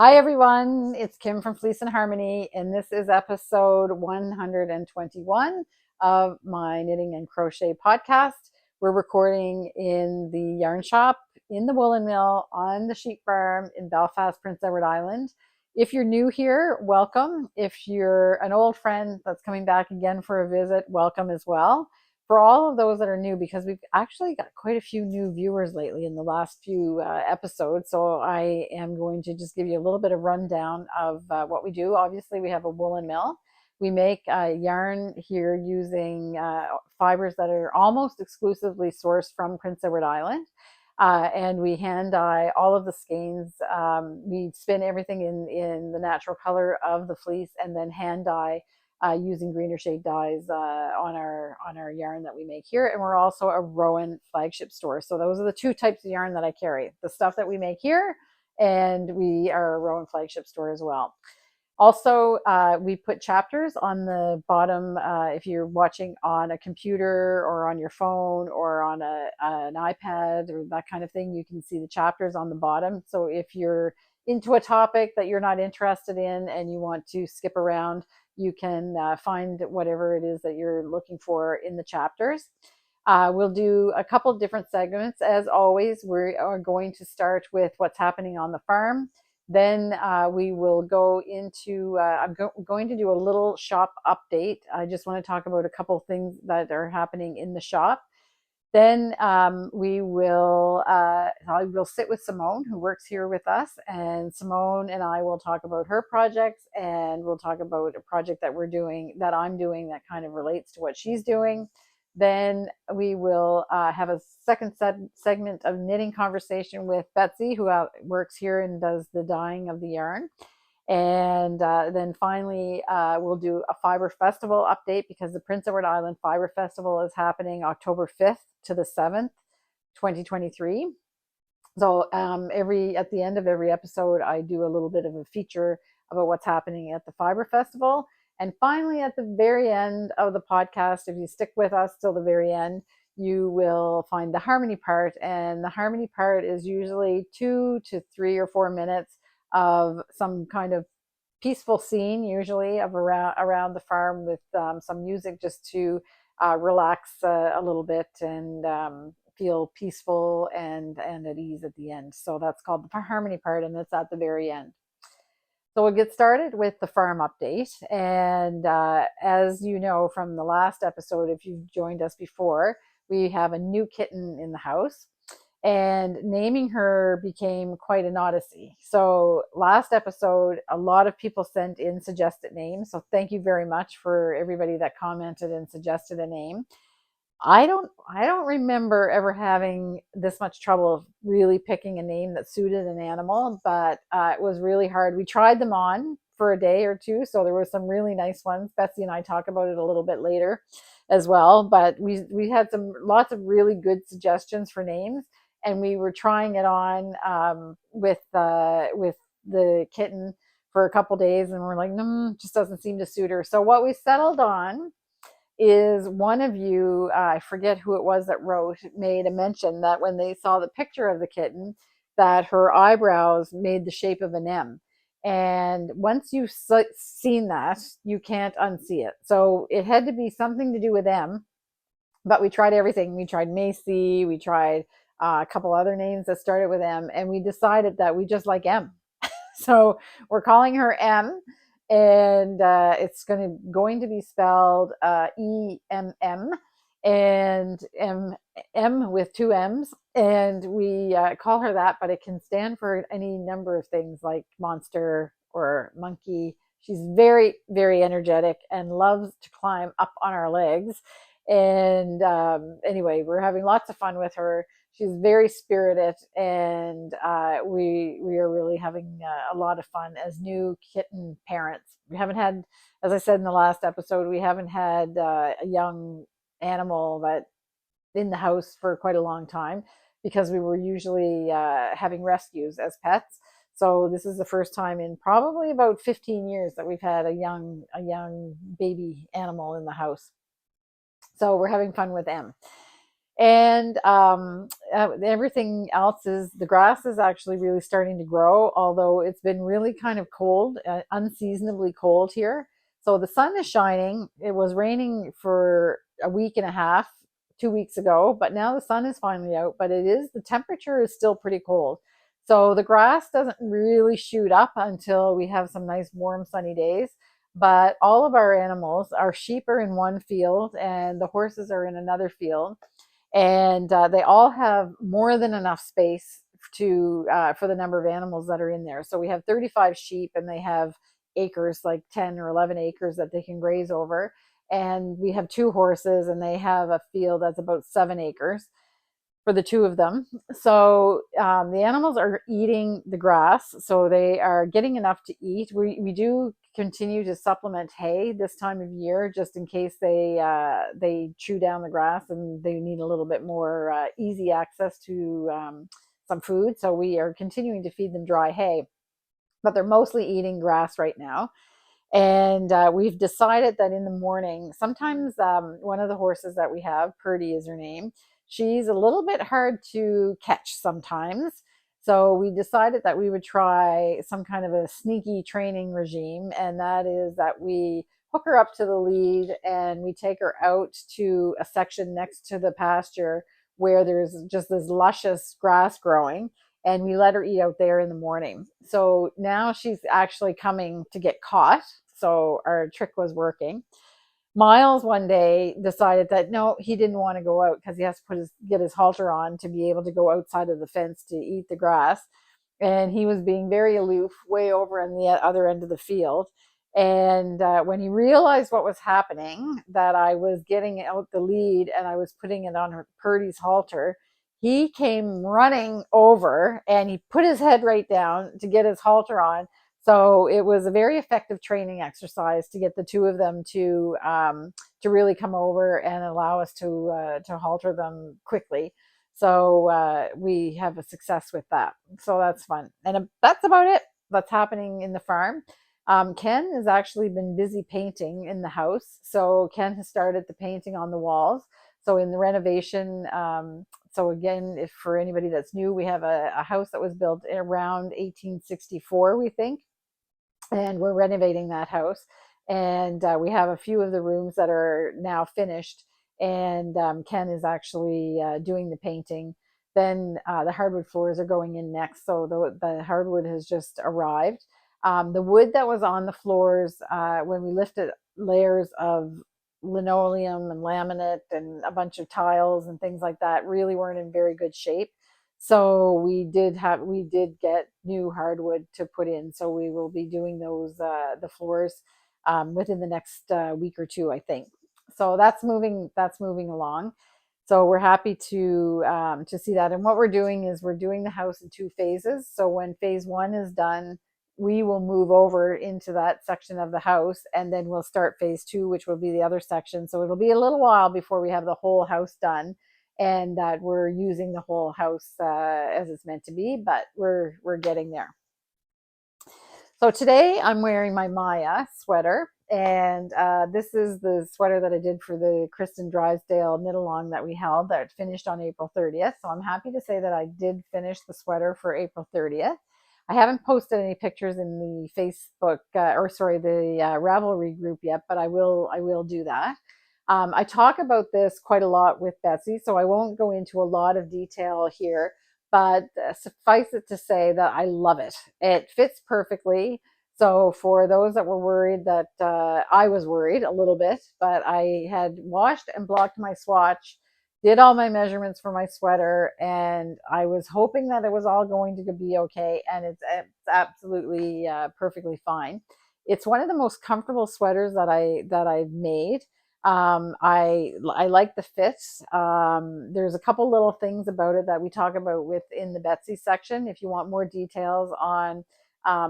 Hi everyone, it's Kim from Fleece and Harmony, and this is episode 121 of my knitting and crochet podcast. We're recording in the yarn shop in the woolen mill on the sheep farm in Belfast, Prince Edward Island. If you're new here, welcome. If you're an old friend that's coming back again for a visit, welcome as well. For all of those that are new, because we've actually got quite a few new viewers lately in the last few episodes, so I am going to just give you a little bit of rundown of what we do. Obviously, we have a woolen mill. We make yarn here using fibers that are almost exclusively sourced from Prince Edward Island. And we hand dye all of the skeins. We spin everything in the natural color of the fleece and then hand dye using greener shade dyes on our yarn that we make here. And we're also a Rowan flagship store. So those are the two types of yarn that I carry: the stuff that we make here, and we are a Rowan flagship store as well. Also, we put chapters on the bottom. If you're watching on a computer or on your phone or on an iPad or that kind of thing, you can see the chapters on the bottom. So if you're into a topic that you're not interested in and you want to skip around, you can find whatever it is that you're looking for in the chapters. We'll do a couple of different segments. As always, we are going to start with what's happening on the farm. Then we will go into, I'm going to do a little shop update. I just want to talk about a couple of things that are happening in the shop. Then I will sit with Simone, who works here with us, and Simone and I will talk about her projects, and we'll talk about a project that I'm doing that kind of relates to what she's doing. Then we will have a second segment of knitting conversation with Betsy, who works here and does the dyeing of the yarn. And then finally, we'll do a Fibre Festival update, because the Prince Edward Island Fibre Festival is happening October 5th to the 7th, 2023. So at the end of every episode, I do a little bit of a feature about what's happening at the Fibre Festival. And finally, at the very end of the podcast, if you stick with us till the very end, you will find the harmony part. And the harmony part is usually 2 to 3 or 4 minutes of some kind of peaceful scene, usually of around the farm, with some music just to relax a little bit and feel peaceful and at ease at the end. So that's called the harmony part, and it's at the very end. So we'll get started with the farm update. And as you know from the last episode, if you've joined us before, we have a new kitten in the house, and naming her became quite an odyssey. So last episode, a lot of people sent in suggested names. So thank you very much for everybody that commented and suggested a name. I don't remember ever having this much trouble really picking a name that suited an animal, but it was really hard. We tried them on for a day or two, so there were some really nice ones. Betsy and I talk about it a little bit later as well, but we had lots of really good suggestions for names, and we were trying it on with the kitten for a couple days, and we're like, no, just doesn't seem to suit her. So what we settled on is, one of you, I forget who it was that wrote, made a mention that when they saw the picture of the kitten, that her eyebrows made the shape of an M. And once you've seen that, you can't unsee it. So it had to be something to do with M, but we tried everything. We tried Macy, we tried a couple other names that started with M, and we decided that we just like M. So we're calling her M, and it's going to be spelled EMM, and M with 2 M's, and we call her that, but it can stand for any number of things like monster or monkey. She's very, very energetic and loves to climb up on our legs. And anyway, we're having lots of fun with her. She's very spirited, and we are really having a lot of fun as new kitten parents. We haven't had, as I said in the last episode, we haven't had a young animal that in the house for quite a long time, because we were usually having rescues as pets. So this is the first time in probably about 15 years that we've had a young baby animal in the house. So we're having fun with them. And everything else is, the grass is actually really starting to grow, although it's been really kind of cold, unseasonably cold here. So the sun is shining. It was raining for a week and a half, 2 weeks ago, but now the sun is finally out. But the temperature is still pretty cold. So the grass doesn't really shoot up until we have some nice warm sunny days. But all of our animals, our sheep are in one field and the horses are in another field, and they all have more than enough space to for the number of animals that are in there. So we have 35 sheep, and they have acres, like 10 or 11 acres that they can graze over. And we have two horses, and they have a field that's about 7 acres for the two of them. So the animals are eating the grass, so they are getting enough to eat. We do continue to supplement hay this time of year, just in case they chew down the grass and they need a little bit more easy access to some food. So we are continuing to feed them dry hay, but they're mostly eating grass right now. And we've decided that in the morning, sometimes one of the horses that we have, Purdy is her name, she's a little bit hard to catch sometimes. So we decided that we would try some kind of a sneaky training regime, and that is that we hook her up to the lead and we take her out to a section next to the pasture where there's just this luscious grass growing, and we let her eat out there in the morning. So now she's actually coming to get caught. So our trick was working. Miles one day decided that no, he didn't want to go out because he has to get his halter on to be able to go outside of the fence to eat the grass. And he was being very aloof, way over on the other end of the field. And when he realized what was happening, that I was getting out the lead and I was putting it on Purdy's halter, he came running over and he put his head right down to get his halter on. So it was a very effective training exercise to get the two of them to really come over and allow us to halter them quickly. So we have a success with that. So that's fun, and that's about it. That's happening in the farm. Ken has actually been busy painting in the house. So Ken has started the painting on the walls. So in the renovation, so again, if for anybody that's new, we have a house that was built around 1864, we think, and we're renovating that house. And we have a few of the rooms that are now finished, and Ken is actually doing the painting. Then the hardwood floors are going in next, so the hardwood has just arrived. The wood that was on the floors, when we lifted layers of linoleum and laminate and a bunch of tiles and things like that, really weren't in very good shape. So we did get new hardwood to put in. So we will be doing those the floors within the next week or two, I think. So that's moving. That's moving along. So we're happy to see that. And what we're doing is we're doing the house in two phases. So when phase one is done, we will move over into that section of the house, and then we'll start phase two, which will be the other section. So it'll be a little while before we have the whole house done, and that we're using the whole house as it's meant to be, but we're getting there. So today I'm wearing my Maja sweater, and this is the sweater that I did for the Kristen Drysdale knit along that we held that finished on April 30th. So I'm happy to say that I did finish the sweater for April 30th. I haven't posted any pictures in the Facebook the Ravelry group yet, but I will do that. I talk about this quite a lot with Betsy, so I won't go into a lot of detail here, but suffice it to say that I love it. It fits perfectly. So for those that were worried, that I was worried a little bit, but I had washed and blocked my swatch, did all my measurements for my sweater, and I was hoping that it was all going to be okay, and it's absolutely perfectly fine. It's one of the most comfortable sweaters that I've made. I like the fit. There's a couple little things about it that we talk about within the Betsy section. If you want more details on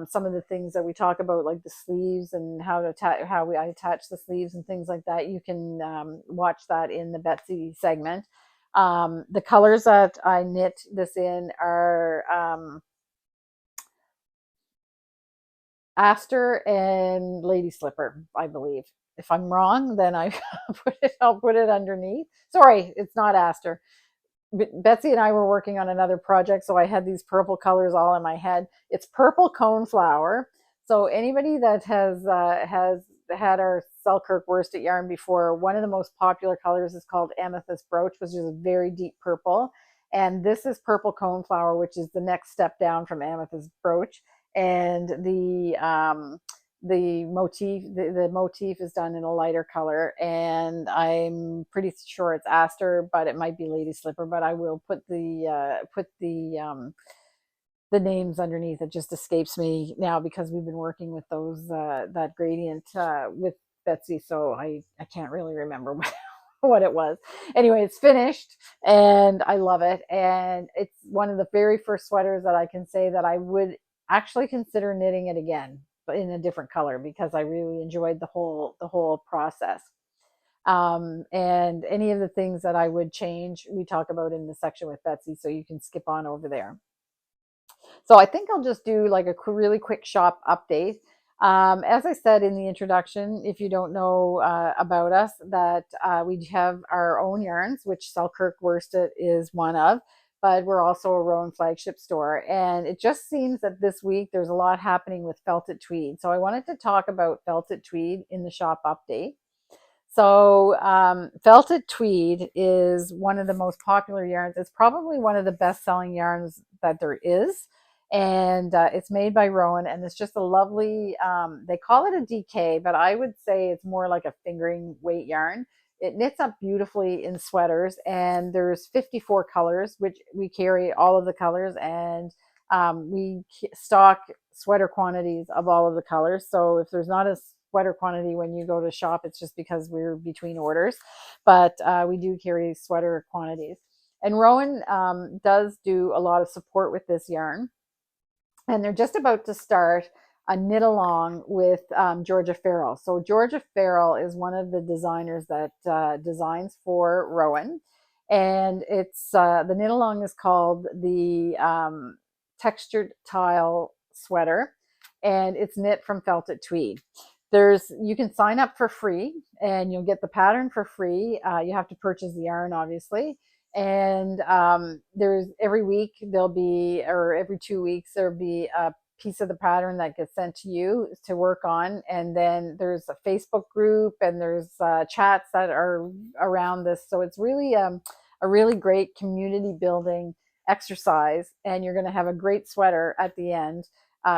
some of the things that we talk about, like the sleeves and how I attach the sleeves and things like that, you can watch that in the Betsy segment. The colors that I knit this in are Aster and Lady Slipper, I believe. if I'm wrong, then I'll put it underneath. Sorry, it's not aster. Betsy and I were working on another project, so I had these purple colors all in my head. It's purple coneflower. So anybody that has had our Selkirk worsted yarn before, one of the most popular colors is called amethyst brooch, which is a very deep purple. And this is purple coneflower, which is the next step down from amethyst brooch. And the motif is done in a lighter color, and I'm pretty sure it's aster, but it might be lady slipper. But I will put the names underneath. It just escapes me now because we've been working with those that gradient with Betsy, so I can't really remember what it was. Anyway, it's finished and I love it, and it's one of the very first sweaters that I can say that I would actually consider knitting it again, but in a different color, because I really enjoyed the whole process. And any of the things that I would change, we talk about in the section with Betsy, so you can skip on over there. So I think I'll just do like a really quick shop update. As I said in the introduction, if you don't know about us, that we have our own yarns, which Selkirk Worsted is one of, but we're also a Rowan flagship store. And it just seems that this week there's a lot happening with felted tweed. So I wanted to talk about felted tweed in the shop update. So felted tweed is one of the most popular yarns. It's probably one of the best-selling yarns that there is, and it's made by Rowan, and it's just a lovely. They call it a DK, but I would say it's more like a fingering weight yarn. It knits up beautifully in sweaters, and there's 54 colors, which we carry all of the colors, and we stock sweater quantities of all of the colors. So if there's not a sweater quantity when you go to shop, it's just because we're between orders, but we do carry sweater quantities. And Rowan does do a lot of support with this yarn, and they're just about to start a knit along with Georgia Farrell. So Georgia Farrell is one of the designers that designs for Rowan, and it's the knit along is called the textured tile sweater, and it's knit from felted tweed. You can sign up for free and you'll get the pattern for free. You have to purchase the yarn, obviously. And there's every week there'll be, or every 2 weeks, there'll be a piece of the pattern that gets sent to you to work on. And then there's a Facebook group, and there's chats that are around this. So it's really a really great community building exercise, and you're going to have a great sweater at the end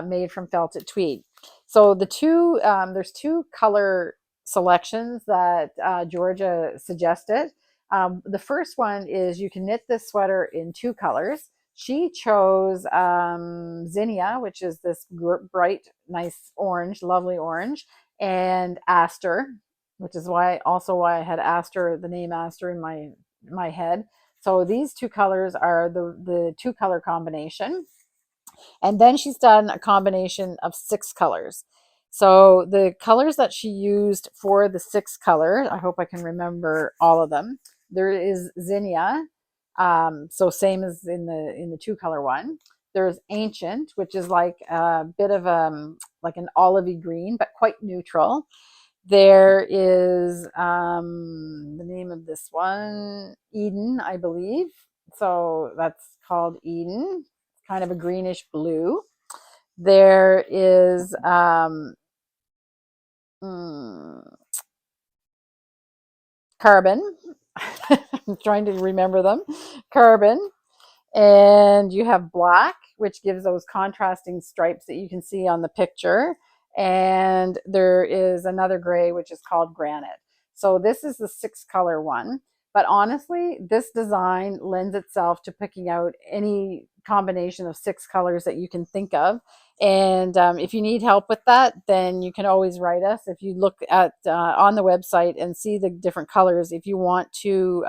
made from felted tweed. So there's two color selections that Georgia suggested. The first one is you can knit this sweater in 2 colors. She chose zinnia, which is this bright, nice orange, lovely orange, and aster, which is why I had aster, the name aster, in my head. So these 2 colors are the 2 color combination. And then she's done a combination of 6 colors. So the colors that she used for the 6 color, I hope I can remember all of them. There is zinnia, so same as in the 2 color one. There's ancient, which is like a bit of like an olivey green, but quite neutral. There is the name of this one, Eden, I believe. So that's called Eden, kind of a greenish blue. There is carbon. I'm trying to remember them. Carbon. And you have black, which gives those contrasting stripes that you can see on the picture. And there is another gray, which is called granite. So this is the 6 color one. But honestly, this design lends itself to picking out any combination of 6 colors that you can think of. And if you need help with that, then you can always write us. If you look at on the website and see the different colors, if you want to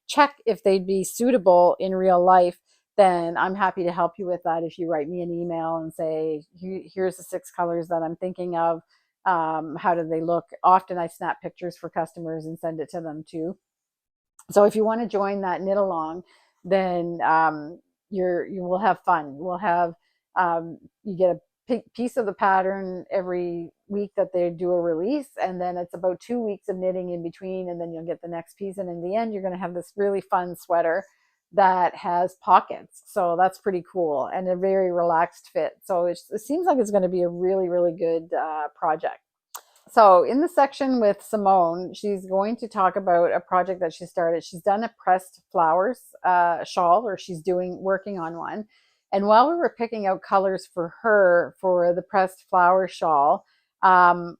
check if they'd be suitable in real life, then I'm happy to help you with that. If you write me an email and say, here's the 6 colors that I'm thinking of, how do they look? Often I snap pictures for customers and send it to them too. So if you want to join that knit along, then you will have fun. We'll have you get a piece of the pattern every week that they do a release, and then it's about 2 weeks of knitting in between, and then you'll get the next piece, and in the end you're going to have this really fun sweater that has pockets. So that's pretty cool and a very relaxed fit. So it seems like it's going to be a really, really good project. So in the section with Simone, she's going to talk about a project that she started. She's done a pressed flowers shawl, or she's working on one. And while we were picking out colors for her for the pressed flower shawl,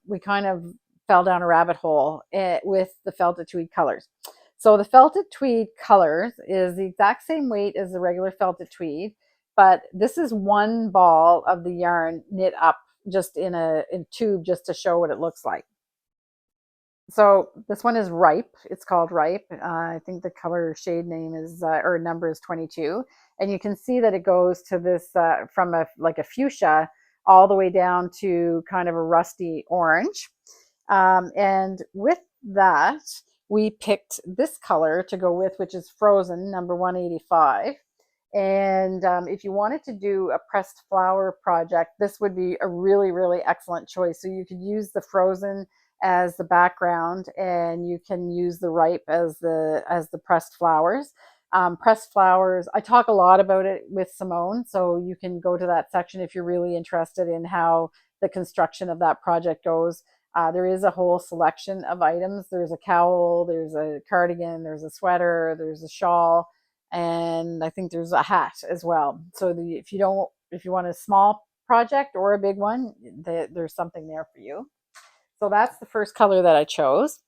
we kind of fell down a rabbit hole with the felted tweed colors. So the felted tweed colors is the exact same weight as the regular felted tweed, but this is one ball of the yarn knit up just in a tube, just to show what it looks like. So this one is Ripe. It's called Ripe. I think the color shade name is or number is 22, and you can see that it goes to this from like a fuchsia all the way down to kind of a rusty orange. And with that, we picked this color to go with, which is Frozen, number 185. And if you wanted to do a pressed flower project, this would be a really, really excellent choice. So you could use the Frozen as the background, and you can use the Ripe as the pressed flowers. Pressed flowers, I talk a lot about it with Simone, so you can go to that section if you're really interested in how the construction of that project goes. There is a whole selection of items. There's a cowl, there's a cardigan, there's a sweater, there's a shawl, and I think there's a hat as well. So if you want a small project or a big one, there's something there for you. So that's the first color that I chose.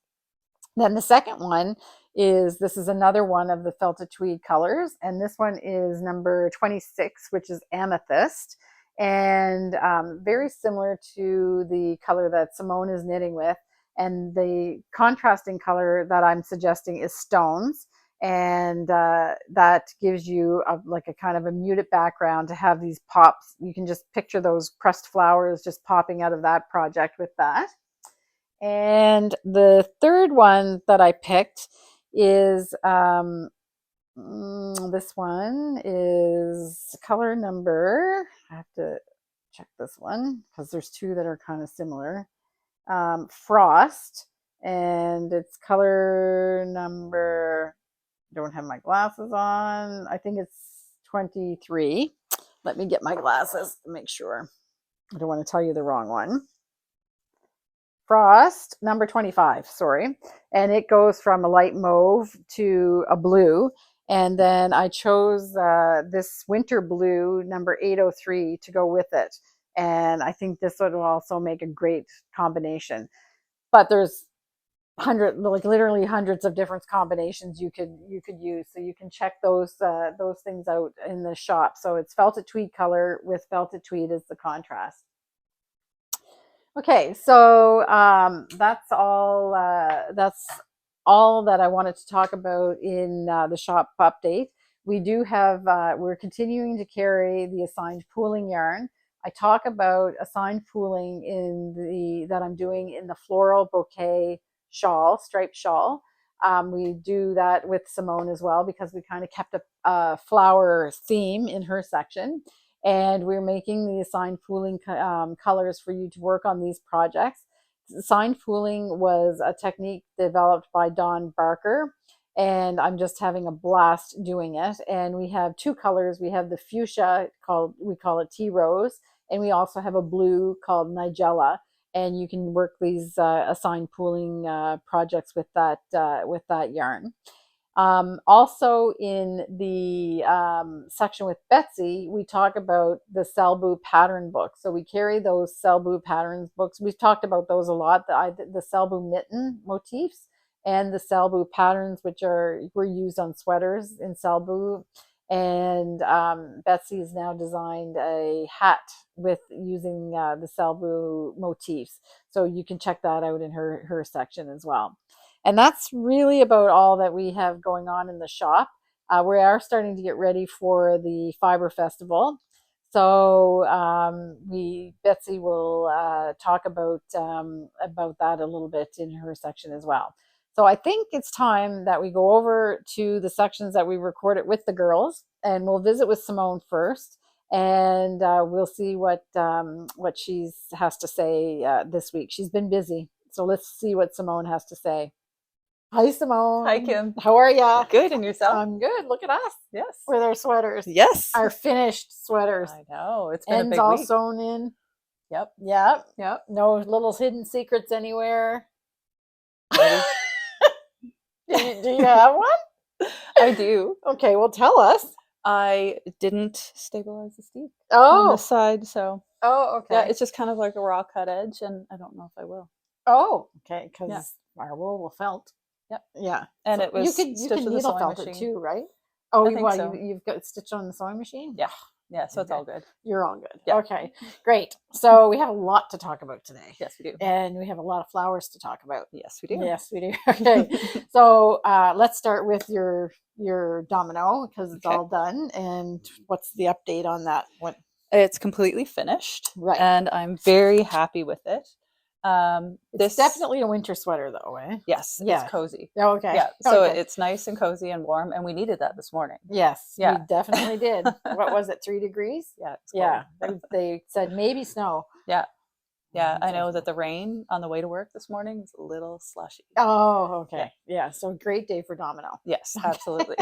Then the second one this is another one of the felted tweed colors, and this one is number 26, which is Amethyst, and very similar to the color that Simone is knitting with. And the contrasting color that I'm suggesting is Stones, and that gives you like a kind of a muted background to have these pops. You can just picture those pressed flowers just popping out of that project with that. And the third one that I picked is this one is color number, I have to check this one because there's two that are kind of similar. Frost, and it's color number, don't have my glasses on, I think it's 23. Let me get my glasses to make sure. I don't want to tell you the wrong one. Frost, number 25, sorry. And it goes from a light mauve to a blue. And then I chose this winter blue, number 803, to go with it. And I think this would also make a great combination. But there's literally hundreds of different combinations you could use. So you can check those things out in the shop. So it's felted tweed color with felted tweed as the contrast. Okay, so that's all that I wanted to talk about in the shop update. We do have, we're continuing to carry the assigned pooling yarn. I talk about assigned pooling that I'm doing in the Floral Bouquet shawl, striped shawl. We do that with Simone as well because we kind of kept a flower theme in her section. And we're making the assigned pooling colors for you to work on these projects. Assigned pooling was a technique developed by Dawn Barker, and I'm just having a blast doing it. And we have two colors. We have the fuchsia, we call it Tea Rose, and we also have a blue called Nigella. And you can work these assigned pooling projects with that yarn. Also in the section with Betsy, we talk about the Selbu pattern book. So we carry those Selbu patterns books. We've talked about those a lot, the Selbu mitten motifs and the Selbu patterns, which were used on sweaters in Selbu. And Betsy has now designed a hat with using the Selbu motifs. So you can check that out in her section as well. And that's really about all that we have going on in the shop. We are starting to get ready for the Fibre Festival. So Betsy will talk about that a little bit in her section as well. So I think it's time that we go over to the sections that we recorded with the girls, and we'll visit with Simone first. and we'll see what she has to say this week. She's been busy, so let's see what Simone has to say. Hi, Simone. Hi, Kim. How are ya? Good, and yourself? I'm good. Look at us. Yes. With our sweaters. Yes. Our finished sweaters. I know. It's been Ends a big all week. sewn in. Yep. Yep. Yep. No little hidden secrets anywhere. Do you have one? I do. Okay, well, tell us. I didn't stabilize the steek Oh. on this side, so. Oh, okay. Yeah, it's just kind of like a raw cut edge, and I don't know if I will. Oh, okay, because our wool will felt. Yep. Yeah. And so it was you can needle felt it too, right? Oh, so. You've got it stitched on the sewing machine? Yeah. Yeah, so it's all good. You're all good. Yeah. Okay, great. So we have a lot to talk about today. Yes, we do. And we have a lot of flowers to talk about. Yes, we do. Yes, we do. Okay, so let's start with your domino, because it's all done. And what's the update on that one? It's completely finished. Right. And I'm very happy with it. It's definitely a winter sweater, though, eh? Yes, yeah. It's cozy. Okay. Yeah, so it's nice and cozy and warm, and we needed that this morning. Yes, yeah. We definitely did. What was it, 3 degrees? Yeah. Yeah, they said maybe snow. Yeah. Yeah, I know that the rain on the way to work this morning is a little slushy. Oh, okay. Yeah, so great day for domino. Yes, absolutely.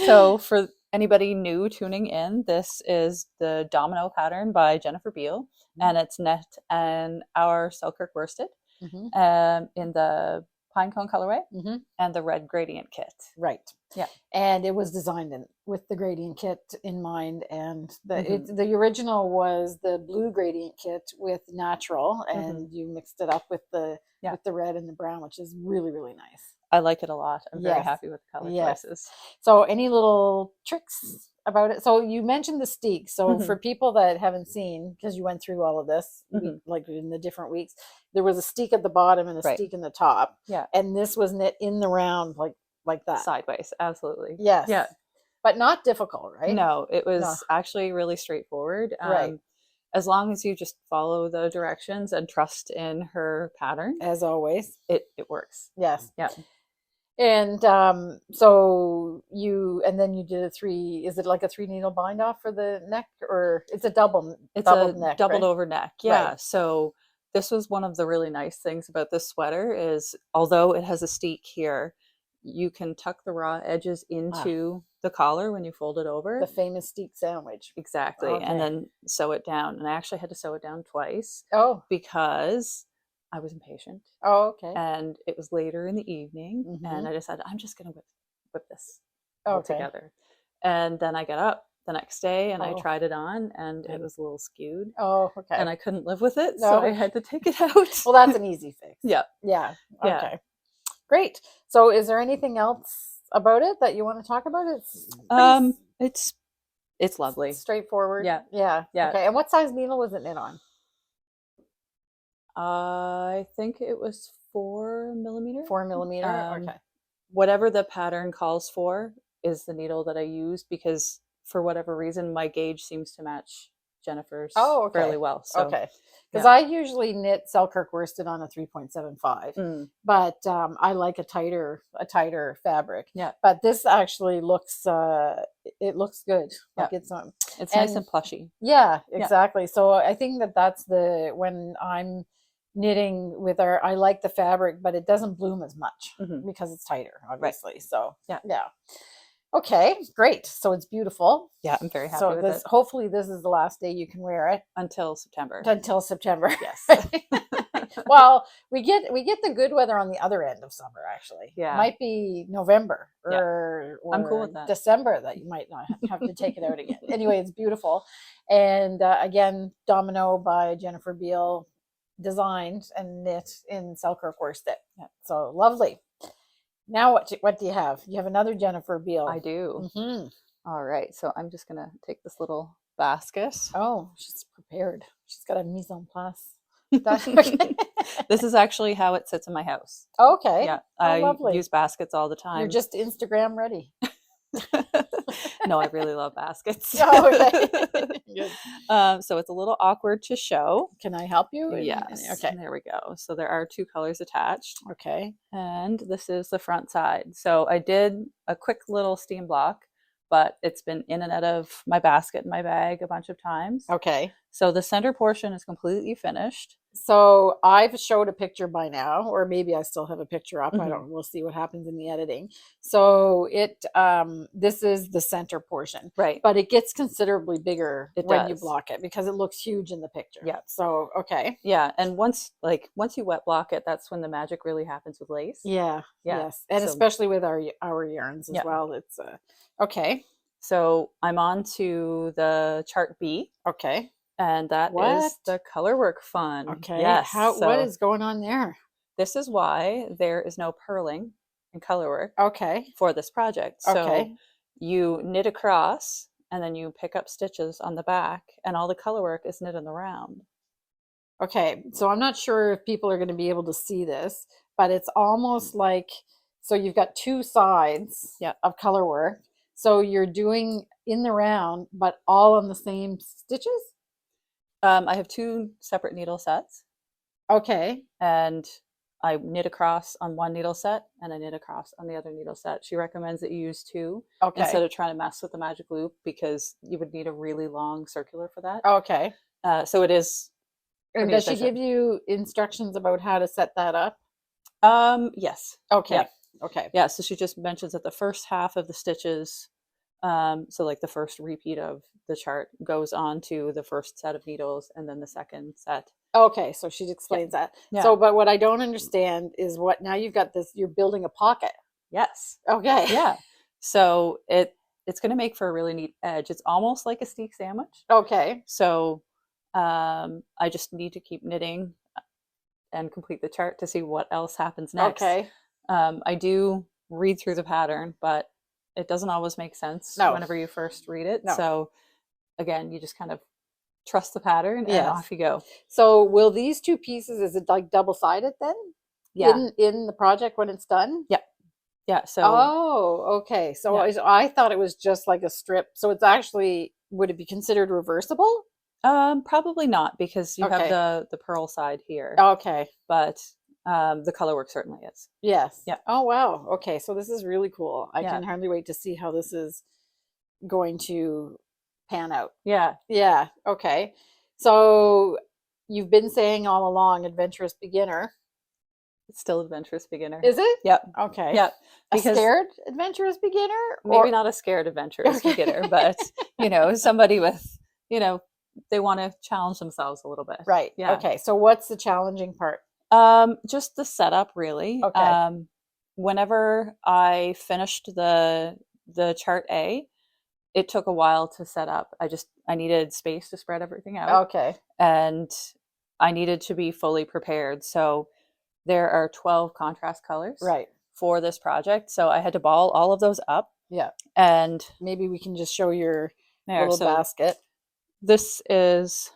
So for anybody new tuning in, this is the Domino pattern by Jennifer Beal, and it's knit and our Selkirk worsted in the pine cone colorway and the red gradient kit. Right. Yeah. And it was designed with the gradient kit in mind, and the original was the blue gradient kit with natural, and you mixed it up with the red and the brown, which is really, really nice. I like it a lot. I'm very happy with the color choices. So any little tricks about it? So you mentioned the steek. So for people that haven't seen, because you went through all of this, like in the different weeks, there was a steek at the bottom and a steek in the top. Yeah. And this was knit in the round like that. Sideways, absolutely. Yes. Yeah. But not difficult, right? No, it was actually really straightforward. Right. As long as you just follow the directions and trust in her pattern. As always. It works. Yes. Yeah. And so then you did is it like a 3 needle bind off for the neck, or it's a doubled neck, doubled over neck. Yeah. Right. So this was one of the really nice things about this sweater is, although it has a steek here, you can tuck the raw edges into the collar when you fold it over. The famous steek sandwich. Exactly. Okay. And then sew it down. And I actually had to sew it down twice. Oh. Because I was impatient. Oh, okay. And it was later in the evening, and I decided I'm just going to whip this all together. And then I got up the next day and I tried it on, and it was a little skewed. Oh, okay. And I couldn't live with it, so I had to take it out. Well, that's an easy fix. Yeah. Yeah. Okay. Great. So is there anything else about it that you want to talk about? It's lovely. Straightforward. Yeah. Yeah. Yeah. Okay. And what size needle was it knit on? I think it was 4 millimeter. 4 millimeter. Okay. Whatever the pattern calls for is the needle that I used, because for whatever reason my gauge seems to match Jennifer's fairly well. So, because I usually knit Selkirk worsted on a 3.75, but I like a tighter fabric. Yeah. But this actually looks it looks good. Like it's nice and plushy. Yeah, exactly. Yeah. So I think that's when I'm knitting with I like the fabric, but it doesn't bloom as much because it's tighter, obviously. Right. So yeah. Okay, great. So it's beautiful. Yeah, I'm very happy with it. Hopefully this is the last day you can wear it. Until September. Yes. Well, we get the good weather on the other end of summer, actually. Yeah. It might be November or I'm cool with that. December that you might not have to take it out again. Anyway, it's beautiful. And again, Domino by Jennifer Beal, designed and knit in Selkirk worsted. Yeah. So lovely. Now what do you have? You have another Jennifer Beal. I do. All right. So I'm just going to take this little basket. Oh, she's prepared. She's got a mise en place. This is actually how it sits in my house. Okay. Yeah. I use baskets all the time. You're just Instagram ready. No, I really love baskets. Oh, okay. Good. So it's a little awkward to show. Can I help you? Yes. Okay. There we go. So there are 2 colors attached. Okay. And this is the front side. So I did a quick little steam block but it's been in and out of my basket and my bag a bunch of times. Okay. So the center portion is completely finished. So I've showed a picture by now, or maybe I still have a picture up. I Mhm. don't. We'll see what happens in the editing. So this is the center portion, Right. but it gets considerably bigger It when you does. block it because it looks huge in the picture. Yeah. So okay. Yeah, and once you wet block it, that's when the magic really happens with lace. Yeah. Yeah. Yes, and So especially with our yarns as yeah. well. It's okay. So I'm on to the chart B, Okay. and that What? is the color work fun. Okay. Yes. What So is going on there? this is why there is no purling in color work Okay. for this project. So Okay. you knit across and then you pick up stitches on the back, and all the color work is knit in the round. Okay, so I'm not sure if people are going to be able to see this, but it's almost like, so you've got two sides Yeah. of color work. So you're doing in the round, but all on the same stitches? I have 2 separate needle sets, Okay. and I knit across on one needle set and I knit across on the other needle set. She recommends that you use 2 instead Okay. of trying to mess with the magic loop, because you would need a really long circular for that. Okay. So it is And pretty does she efficient. give you instructions about how to set that up? Yes. Okay. Yeah. Okay. Yeah. So she just mentions that the first half of the stitches, so like the first repeat of the chart, goes on to the first set of needles, and then the second set. Okay, so she Yeah. explains that. Yeah. So, but what I don't understand is what now you've got this, you're building a pocket. Yes. Okay. Yeah. So it's going to make for a really neat edge. It's almost like a steak sandwich. Okay. So I just need to keep knitting and complete the chart to see what else happens next. Okay. I do read through the pattern, but it doesn't always make sense No. whenever you first read it. No. So again, you just kind of trust the pattern and Yes. off you go. So will these two pieces, is it like double-sided then? Yeah. In the project when it's done? Yeah. Yeah. So Oh, okay. So yeah. I thought it was just like a strip. So it's actually, would it be considered reversible? Probably not, because you Okay. have the purl side here, Okay. but the color work certainly is. Yes. Yeah. Oh, wow. Okay. So this is really cool. I Yeah. can hardly wait to see how this is going to pan out. Yeah. Yeah. Okay. So you've been saying all along, adventurous beginner. It's still adventurous beginner. Is it? Yep. Okay. Yep. A scared adventurous beginner? Maybe not a scared adventurous Okay. beginner, but somebody with, they want to challenge themselves a little bit. Right. Yeah. Okay. So what's the challenging part? Just the setup, really. Okay. Whenever I finished the chart A, it took a while to set up. I needed space to spread everything out. Okay. And I needed to be fully prepared. So there are 12 contrast colors Right. for this project. So I had to ball all of those up. Yeah. And maybe we can just show your there, little basket. This is,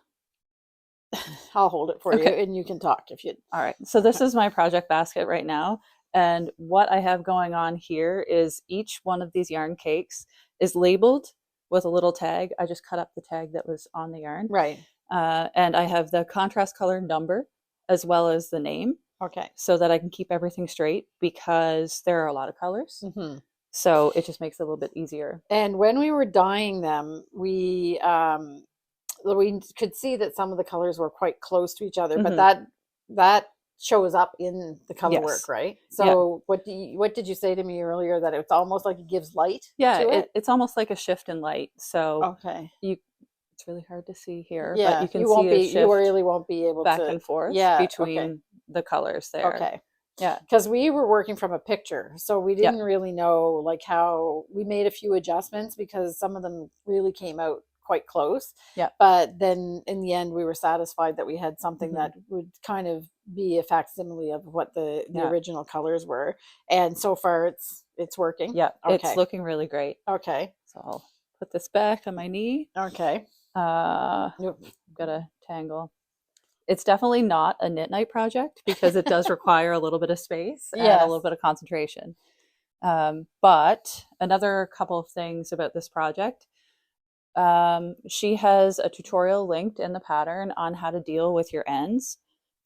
I'll hold it for you and you can talk if you. All right. So this is my project basket right now. And what I have going on here is each one of these yarn cakes is labeled with a little tag. I just cut up the tag that was on the yarn. Right. And I have the contrast color number as well as the name. Okay. So that I can keep everything straight, because there are a lot of colors. Mm-hmm. So it just makes it a little bit easier. And when we were dyeing them, we could see that some of the colors were quite close to each other, Mm-hmm. but that shows up in the color Yes. work, right? So yeah. What did you say to me earlier, that it's almost like it gives light? Yeah, to it? It's almost like a shift in light. So okay. It's really hard to see here, yeah, but you can see a shift. You really won't be able back to and forth between the colors there. Okay. Yeah. Because we were working from a picture, so we didn't really know like how we made a few adjustments, because some of them really came out quite close. Yeah. But then in the end, we were satisfied that we had something Mm-hmm. that would kind of be a facsimile of what the original colors were. And so far it's working. Yeah. Okay. It's looking really great. Okay. So I'll put this back on my knee. Okay. I've got a tangle. It's definitely not a knit night project, because it does require a little bit of space and a little bit of concentration. But another couple of things about this project. She has a tutorial linked in the pattern on how to deal with your ends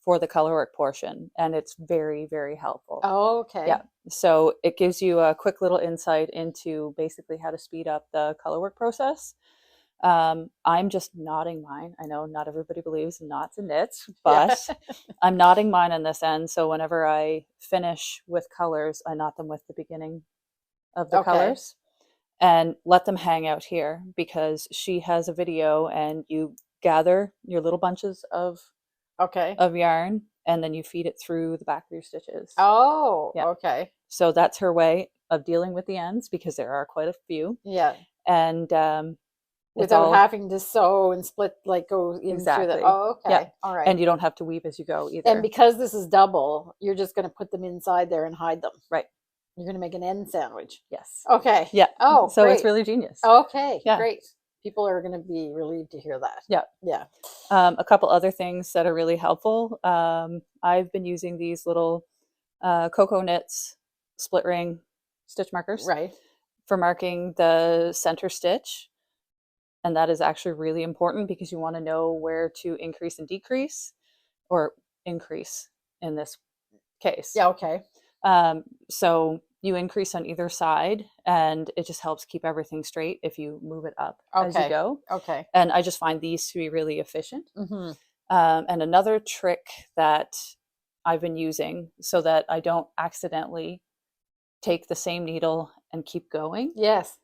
for the colorwork portion, and it's very, very helpful. Oh, okay. Yeah. So it gives you a quick little insight into basically how to speed up the colorwork process. I'm just knotting mine. I know not everybody believes in knots and knits, but Yeah. I'm knotting mine on this end. So whenever I finish with colors, I knot them with the beginning of the Okay. colors and let them hang out here, because she has a video and you gather your little bunches Okay. of yarn and then you feed it through the back of your stitches. Oh, Yeah. okay. So that's her way of dealing with the ends, because there are quite a few. Yeah. And Without having to sew and split, like go in through exactly. the. Oh, okay. Yeah. All right. And you don't have to weave as you go either. And because this is double, you're just going to put them inside there and hide them. Right. You're going to make an end sandwich. Yes. Okay. Yeah. Oh, so great. it's really genius. Okay. Yeah. Great. People are going to be relieved to hear that. Yeah. Yeah. A couple other things that are really helpful. I've been using these little Cocoa Knits split ring stitch markers, Right, for marking the center stitch. And that is actually really important, because you want to know where to increase and decrease, or increase in this case. Yeah, okay. So you increase on either side, and it just helps keep everything straight if you move it up as you go. Okay. And I just find these to be really efficient. Mm-hmm. And another trick that I've been using so that I don't accidentally take the same needle and keep going. Yes.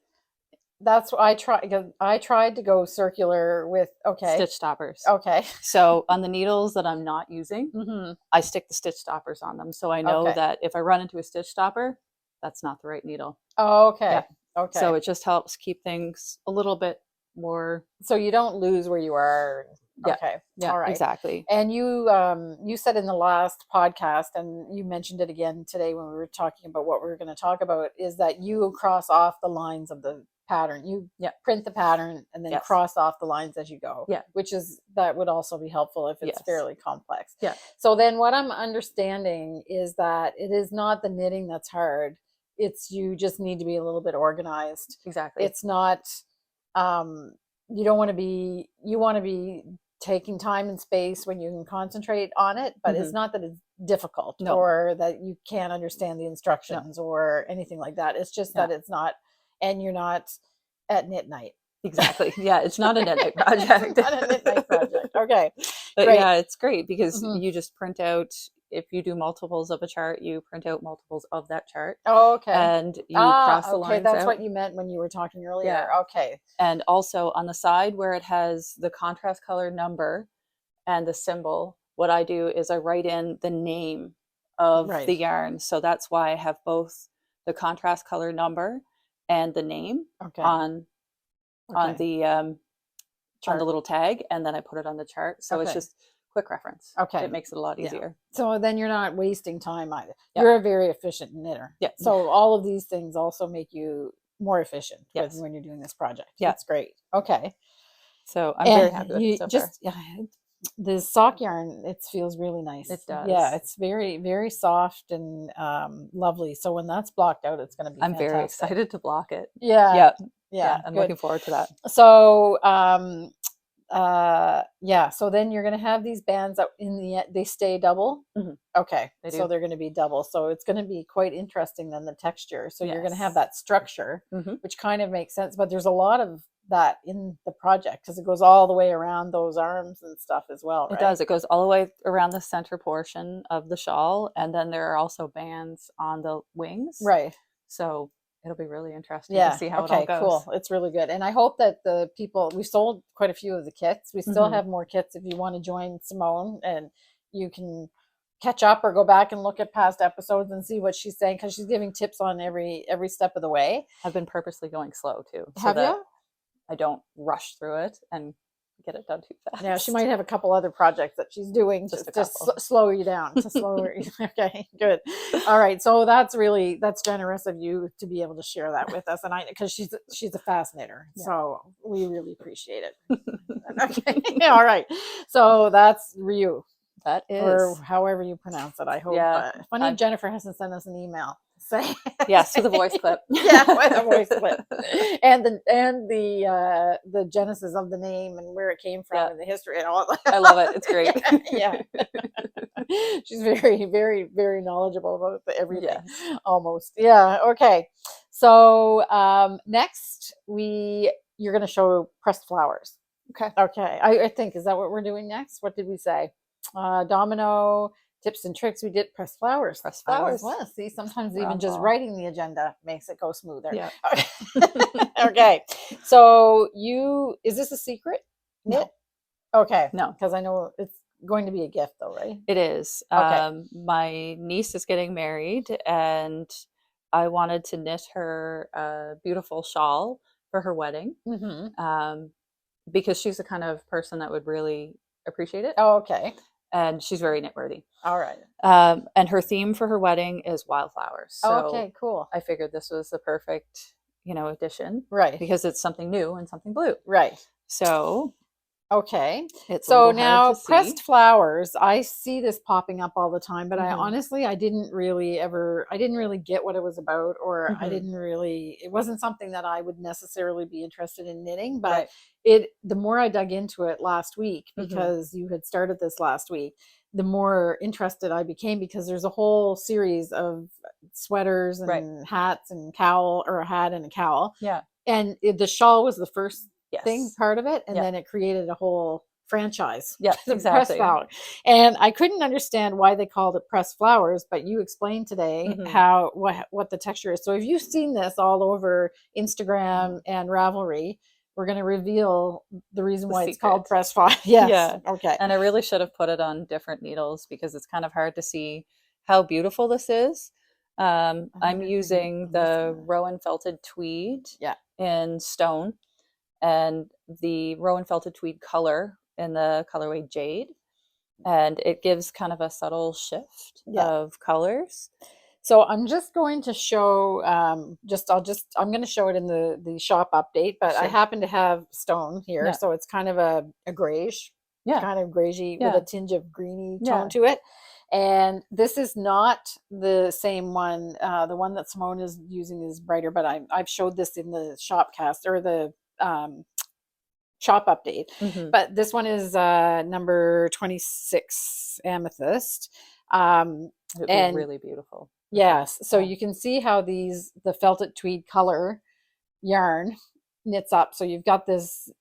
That's what I tried. I tried to go circular with, Stitch stoppers. Okay. So on the needles that I'm not using, Mm-hmm. I stick the stitch stoppers on them. So I know that if I run into a stitch stopper, that's not the right needle. Oh, okay. Yeah. Okay. So it just helps keep things a little bit more. So you don't lose where you are. Yeah. Okay. Yeah, all right. Exactly. And you said in the last podcast, and you mentioned it again today when we were talking about what we were going to talk about, is that you cross off the lines of the pattern. You print the pattern and then cross off the lines as you go. Yeah. That would also be helpful if it's fairly complex. Yeah. So then what I'm understanding is that it is not the knitting that's hard. It's you just need to be a little bit organized. Exactly. It's not you don't want to be, you want to be taking time and space when you can concentrate on it, but it's not that it's difficult or that you can't understand the instructions or anything like that. It's just that it's not, and you're not at knit night. Exactly. Yeah, it's not a knit night project. It's not a knit night project. Okay. But great. Yeah, it's great because you just print out, if you do multiples of a chart, you print out multiples of that chart. Oh, okay. And you cross the lines that's out. what you meant when you were talking earlier. Yeah. Okay. And also on the side where it has the contrast color number and the symbol, what I do is I write in the name of the yarn. So that's why I have both the contrast color number and the name on the little tag, and then I put it on the chart. So it's just quick reference. Okay. It makes it a lot easier. So then you're not wasting time either. You're a very efficient knitter. Yeah. So all of these things also make you more efficient when you're doing this project. Yeah. That's great. Okay. So I'm very happy with it so far. The sock yarn, it feels really nice. It does. Yeah, it's very, very soft and lovely. So when that's blocked out, it's going to be I'm very excited to block it. Yeah. Yeah. I'm looking forward to that. So so then you're going to have these bands that in the end they stay double. Okay. So they're going to be double. So it's going to be quite interesting then, the texture. So you're going to have that structure, which kind of makes sense, but there's a lot of that in the project because it goes all the way around those arms and stuff as well, right? It does. It goes all the way around the center portion of the shawl, and then there are also bands on the wings. Right. So it'll be really interesting to see how it all goes. Cool. It's really good. And I hope that the people, we sold quite a few of the kits. We still have more kits if you want to join Simone, and you can catch up or go back and look at past episodes and see what she's saying, because she's giving tips on every step of the way. I've been purposely going slow too. Have you? I don't rush through it and get it done too fast. Yeah, she might have a couple other projects that she's doing to slow you down, to slow her. Okay, good. All right, so that's generous of you to be able to share that with us, and because she's a fast knitter, so we really appreciate it. Okay, all right. So that's Rioux. That is, or however you pronounce it. I hope. Yeah, funny, Jennifer hasn't sent us an email. Say Yes, with a voice clip. Yeah, with a voice clip. And the genesis of the name and where it came from and the history and all that. I love it. It's great. Yeah. She's very, very, very knowledgeable about everything. Yes. Almost. Yeah. Okay. So next you're gonna show pressed flowers. Okay. Okay. I think, is that what we're doing next? What did we say? Domino, tips and tricks. We did pressed flowers. Pressed flowers. Well, see, sometimes We're even on just ball. writing the agenda makes it go smoother. Yeah. Okay. So is this a secret? No. Okay. No. Because I know it's going to be a gift though, right? It is. Okay. My niece is getting married, and I wanted to knit her a beautiful shawl for her wedding, because she's the kind of person that would really appreciate it. Oh, okay. And she's very knit worthy. All right. And her theme for her wedding is wildflowers. So okay, cool. I figured this was the perfect, addition. Right. Because it's something new and something blue. Right. So okay. it's so now pressed see. flowers, I see this popping up all the time, but I Mhm. honestly, I didn't really get what it was about, or it wasn't something that I would necessarily be interested in knitting, but the more I dug into it last week, because you had started this last week, the more interested I became, because there's a whole series of sweaters and hats and a hat and a cowl. Yeah. And the shawl was the first Yes. thing, part of it, and then it created a whole franchise. Yeah, Pressed exactly. flower. And I couldn't understand why they called it pressed flowers, but you explained today what the texture is. So if you've seen this all over Instagram and Ravelry, we're going to reveal the reason why it's called pressed flowers. Yes. Yeah. Okay. And I really should have put it on different needles, because it's kind of hard to see how beautiful this is. I'm using the Rowan felted tweed in stone, and the Rowan felted tweed color in the colorway Jade, and it gives kind of a subtle shift of colors. So I'm just going to show, I'm going to show it in the shop update, but I happen to have stone here. So it's kind of a grayish, kind of grayy with a tinge of greeny tone to it. And this is not the same one. The one that Simone is using is brighter, but I've showed this in the shop cast, or the shop update. But this one is number 26 amethyst. And really beautiful. Yes. So you can see how the felted tweed color yarn knits up. So you've got these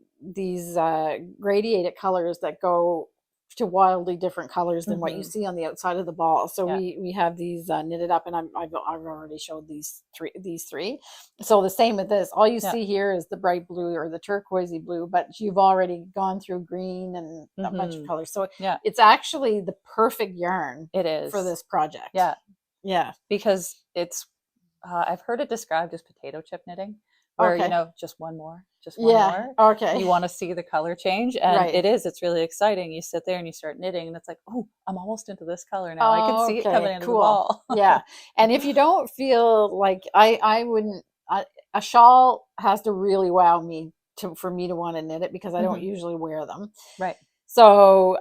gradiated colors that go to wildly different colors than what you see on the outside of the ball. So we have these knitted up, and I've already showed these three. So the same with this. All you see here is the bright blue or the turquoisey blue, but you've already gone through green and a bunch of colors. So it's actually the perfect yarn. It is for this project. Yeah, because it's I've heard it described as potato chip knitting, where just one more. Okay. You want to see the color change, and it's really exciting. You sit there and you start knitting, and it's like, oh, I'm almost into this color now. I can see it coming into the ball. Yeah. And if you don't feel like I wouldn't, a shawl has to really wow me for me to want to knit it, because I don't usually wear them. Right. So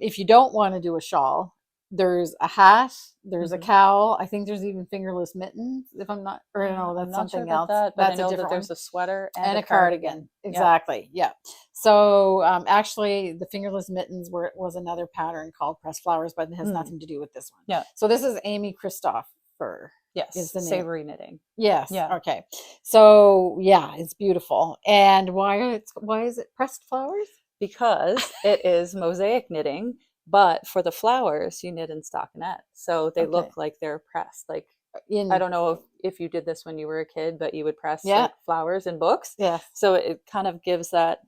if you don't want to do a shawl, there's a hat, there's a cowl. I think there's even fingerless mittens, if I'm not, or no, that's something else. But I know that there's a sweater and a cardigan. Exactly. Yeah. So actually, the fingerless mittens was another pattern called pressed flowers, but it has nothing to do with this one. Yeah. So this is Amy Christoffers. Yes. Is the name. Savory knitting. Yes. Yeah. Okay. So it's beautiful. And why is it pressed flowers? Because it is mosaic knitting. But for the flowers, you knit in stockinette. So they look like they're pressed. Like, I don't know if you did this when you were a kid, but you would press flowers in books. Yeah. So it kind of gives that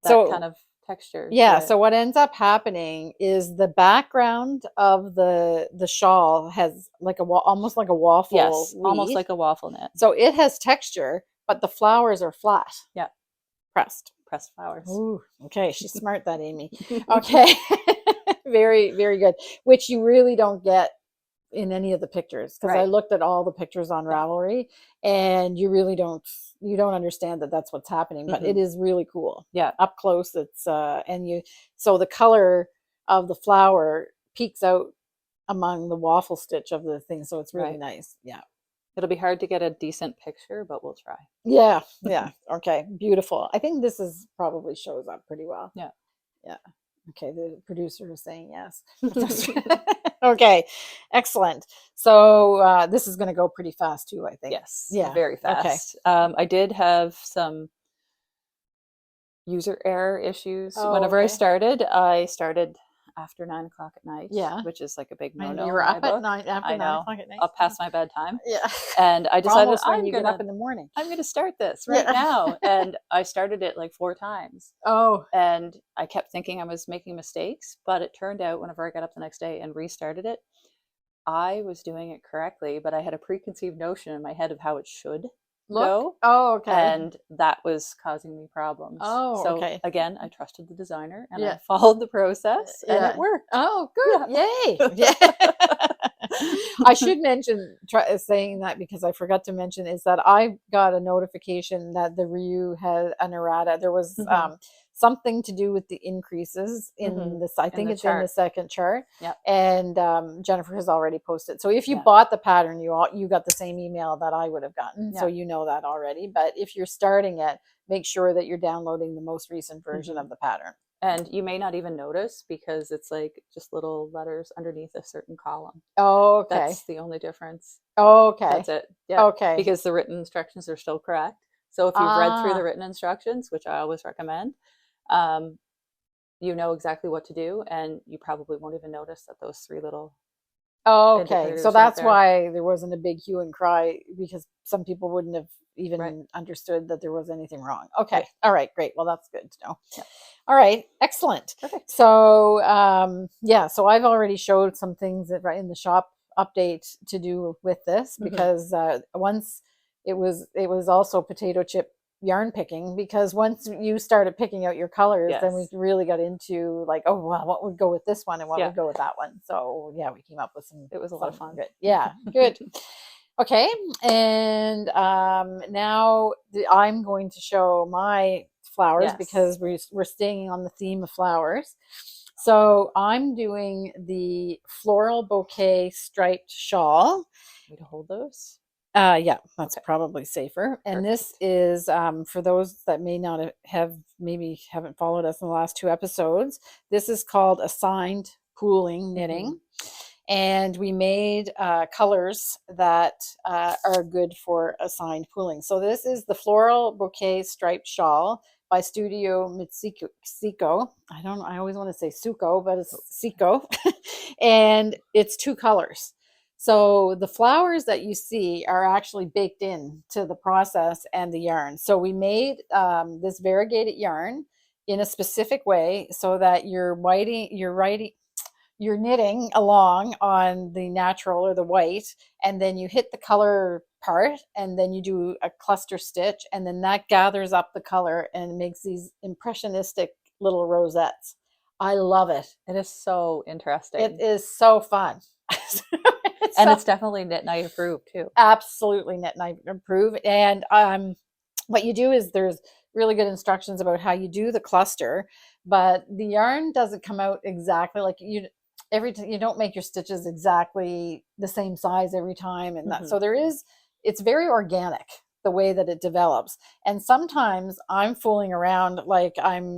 kind of texture. Yeah. So what ends up happening is the background of the shawl has like almost like a waffle. Yes, leaf. almost like a waffle knit. So it has texture, but the flowers are flat. Yeah. Pressed flowers. Ooh, okay. She's smart, that Amy. Okay. Very, very good. Which you really don't get in any of the pictures, because I looked at all the pictures on Ravelry, and you really don't understand that that's what's happening, but it is really cool. Yeah. Up close, it's so the color of the flower peeks out among the waffle stitch of the thing. So it's really nice. Yeah. It'll be hard to get a decent picture, but we'll try. Yeah, yeah. Okay, beautiful. I think this is probably shows up pretty well. Yeah. Yeah. Okay, the producer is saying yes. Okay, excellent. So this is going to go pretty fast too, I think. Yes, Yeah. very Okay. fast. I did have some user error issues. Oh, Whenever okay. I started after 9 o'clock at night, Yeah. which is like a big And no-no you were in my up at book. nine after I 9 o'clock know, at night. up past my bedtime. Yeah. And I decided Almost when you get up in the morning. I'm gonna start this right Yeah. now. And I started it like 4 times. Oh. And I kept thinking I was making mistakes, but it turned out whenever I got up the next day and restarted it, I was doing it correctly, but I had a preconceived notion in my head of how it should go. Oh, okay. And that was causing me problems. Oh, so okay. Again, I trusted the designer and Yeah. I followed the process and Yeah. it worked. Oh, good. Yeah. Yay. Yeah. I should mention saying that because I forgot to mention is that I got a notification that the Rioux had an errata. There was something to do with the increases in this. I think it's in the second chart. Yep. And Jennifer has already posted. So if you bought the pattern, you got the same email that I would have gotten. So you know that already. But if you're starting it, make sure that you're downloading the most recent version of the pattern. And you may not even notice because it's like just little letters underneath a certain column. Oh, okay. That's the only difference. Oh, okay. That's it. Yeah. Okay. Because the written instructions are still correct. So if you've read through the written instructions, which I always recommend, you know exactly what to do, and you probably won't even notice that those 3 little. Oh, okay. So that's why there wasn't a big hue and cry, because some people wouldn't have even understood that there was anything wrong. Okay. Right. All right. Great. Well, that's good to know. Yeah. All right. Excellent. Perfect. So, so I've already showed some things that in the shop update to do with this, because once it was also potato chip yarn picking, because once you started picking out your colors, then we really got into like, oh, wow, what would go with this one and what would go with that one. So yeah, we came up with some. It was a lot of fun. Good. Yeah. Good. Okay, and now I'm going to show my flowers because we're staying on the theme of flowers. So I'm doing the Floral Bouquet striped shawl. Way to hold those. Yeah, that's probably safer. And this is for those that may not have maybe haven't followed us in the last 2 episodes. This is called assigned pooling knitting. And we made colors that are good for assigned pooling. So this is the Floral Bouquet Striped Shawl by Studio Mitsiko. I always want to say Suko, but it's Siko. And it's 2 colors. So the flowers that you see are actually baked in to the process and the yarn. So we made this variegated yarn in a specific way so that you're knitting along on the natural or the white, and then you hit the color part, and then you do a cluster stitch, and then that gathers up the color and makes these impressionistic little rosettes. I love it. It is so interesting. It is so fun. It's definitely knit night approved too. Absolutely knit night approved. And what you do is there's really good instructions about how you do the cluster, but the yarn doesn't come out exactly like you don't make your stitches exactly the same size every time, and that so it's very organic the way that it develops. And sometimes I'm fooling around, like the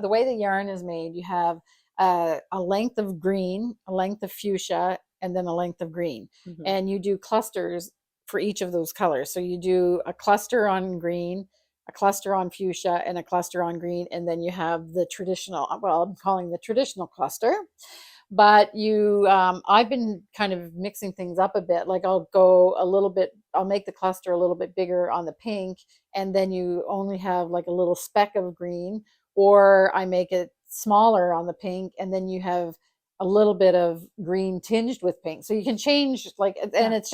way the yarn is made, you have a length of green, a length of fuchsia, and then a length of green, and you do clusters for each of those colors. So you do a cluster on green, a cluster on fuchsia, and a cluster on green, and then you have the traditional, well, I'm calling the traditional cluster. But I've been kind of mixing things up a bit. Like I'll make the cluster a little bit bigger on the pink, and then you only have like a little speck of green, or I make it smaller on the pink, and then you have a little bit of green tinged with pink. So you can change and it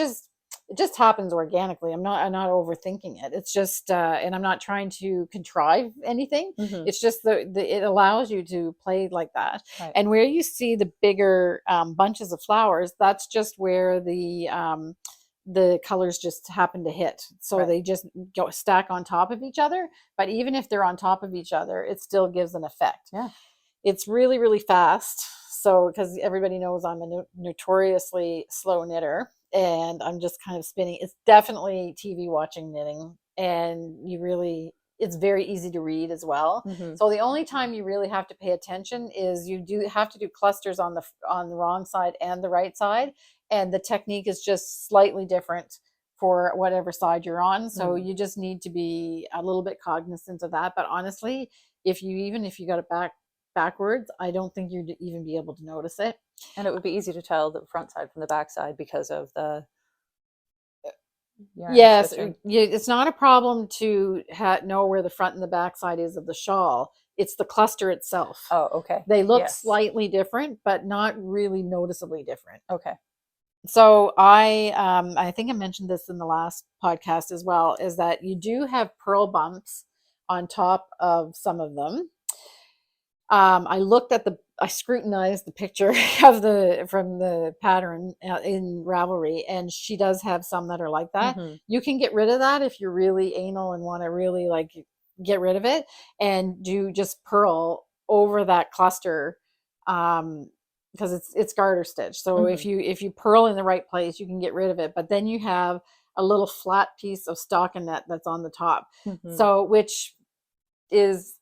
just happens organically. I'm not overthinking it. It's just, and I'm not trying to contrive anything. It's just it allows you to play like that. Right. And where you see the bigger bunches of flowers, that's just where the colors just happen to hit. So they just go stack on top of each other. But even if they're on top of each other, it still gives an effect. Yeah. It's really, really fast. So, because everybody knows I'm a notoriously slow knitter. and I'm just kind of spinning. It's definitely TV watching knitting, and it's very easy to read as well. So the only time you really have to pay attention is you do have to do clusters on the wrong side and the right side, and the technique is just slightly different for whatever side you're on. So you just need to be a little bit cognizant of that. But honestly, if you got it backwards, I don't think you'd even be able to notice it. And it would be easy to tell the front side from the back side because of the yes, it's not a problem to know where the front and the back side is of the shawl. It's the cluster itself. Oh, okay. They look slightly different, but not really noticeably different. Okay. So I think I mentioned this in the last podcast as well, is that you do have purl bumps on top of some of them. I scrutinized the picture from the pattern in Ravelry, and she does have some that are like that. You can get rid of that if you're really anal and want to really like get rid of it, and do just purl over that cluster, because it's garter stitch. So if you purl in the right place, you can get rid of it. But then you have a little flat piece of stockinette that's on the top, so which is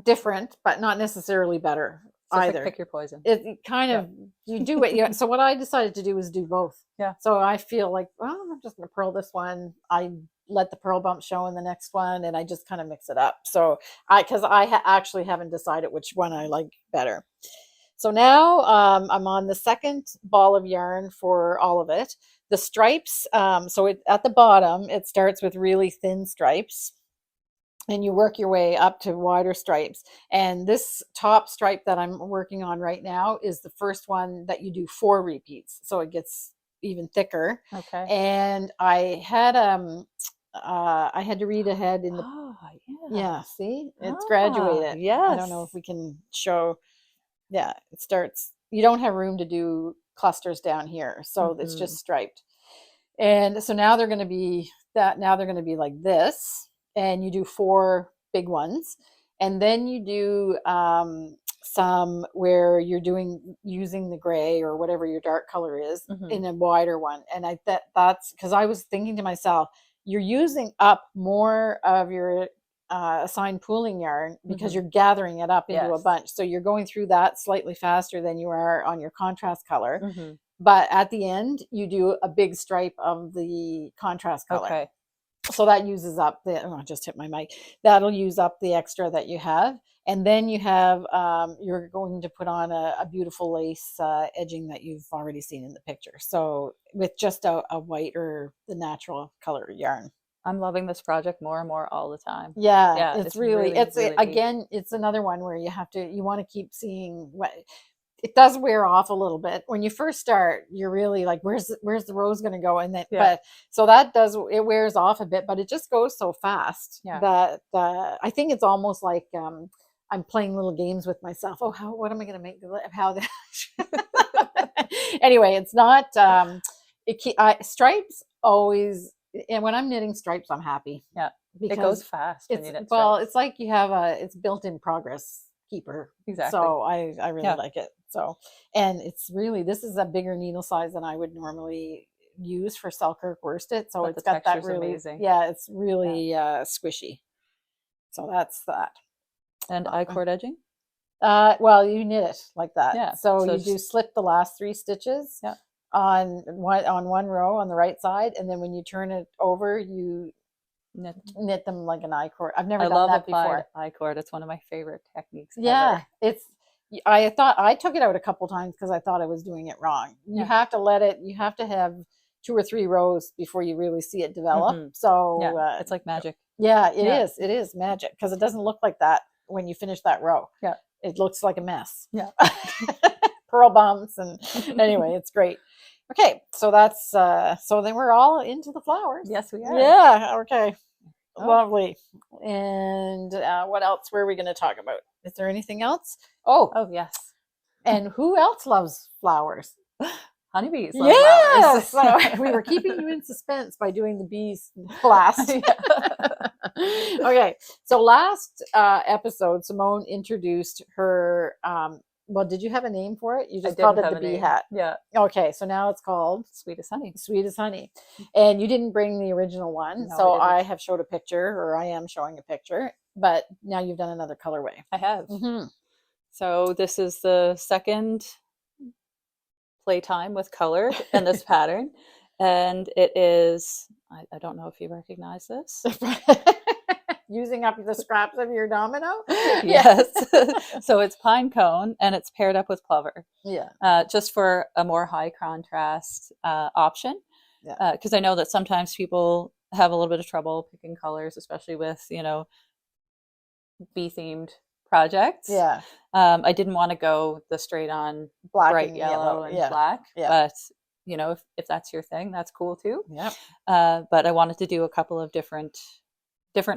different, but not necessarily better either. Pick your poison. It kind of you do it. So what I decided to do was do both. Yeah. So I feel like, well, I'm just going to purl this one. I let the purl bump show in the next one, and I just kind of mix it up. So because I actually haven't decided which one I like better. So now I'm on the second ball of yarn for all of it. The stripes. So at the bottom, it starts with really thin stripes, and you work your way up to wider stripes. And this top stripe that I'm working on right now is the first one that you do 4 repeats. So it gets even thicker. Okay. And I had to read ahead in the, see, it's graduated. Yes. I don't know if we can show. Yeah, it starts, you don't have room to do clusters down here. So it's just striped. And so now they're going to be like this. And you do 4 big ones, and then you do some where you're using the gray or whatever your dark color is in a wider one. And that's because I was thinking to myself, you're using up more of your assigned pooling yarn because you're gathering it up into a bunch. So you're going through that slightly faster than you are on your contrast color. But at the end, you do a big stripe of the contrast color. Okay. So that uses up I just hit my mic. That'll use up the extra that you have. And then you have, you're going to put on a beautiful lace edging that you've already seen in the picture. So with just a white or the natural color yarn. I'm loving this project more and more all the time. Yeah, it's really again, it's another one where you want to keep seeing what. It does wear off a little bit when you first start. You're really like, where's the rose going to go? And then, but so it wears off a bit, but it just goes so fast that I think it's almost like I'm playing little games with myself. Oh, what am I going to make? How that? Anyway, it's not. Stripes always, and when I'm knitting stripes, I'm happy. Yeah, because it goes fast. It's like you have it's built-in progress keeper. Exactly. So I really like it. So, and this is a bigger needle size than I would normally use for Selkirk worsted. So it's got that really amazing. Yeah, it's really squishy. So that's that. And I-cord edging? Well, you knit it like that. Yeah. So you do slip the last 3 stitches on one row on the right side, and then when you turn it over, you knit them like an I-cord. I've never done that before. I-cord. It's one of my favorite techniques. Yeah, ever. I took it out a couple times because I thought I was doing it wrong. You have to have 2 or 3 rows before you really see it develop. So it's like magic. Yeah, it is. It is magic because it doesn't look like that when you finish that row. Yeah, it looks like a mess. Yeah, pearl bumps and anyway, it's great. Okay, so that's so then we're all into the flowers. Yes, we are. Yeah. Okay. Oh. Lovely. And what else were we going to talk about? Is there anything else? Oh, yes. And who else loves flowers? Honeybees. Yes. So we were keeping you in suspense by doing the bees last. Okay. So last episode, Simone introduced her well, did you have a name for it? You I just called didn't it have the a bee name. hat. Yeah, Okay, so now it's called Sweet as Honey. Sweet as Honey. And you didn't bring the original one. No, So I I didn't. have showed a picture, or I am showing a picture, but now you've done another colorway. I have. Mm-hmm. So this is the second playtime with color in this pattern. And it is, I don't know if you recognize this. Using up the scraps of your domino? Yes. So it's pine cone and it's paired up with plover. Yeah. Just for a more high contrast option. Yeah. Because I know that sometimes people have a little bit of trouble picking colors, especially with, bee themed projects. Yeah. I didn't want to go the straight on Black bright and yellow and yeah. black, Yeah. but if that's your thing, that's cool too. Yeah. But I wanted to do a couple of different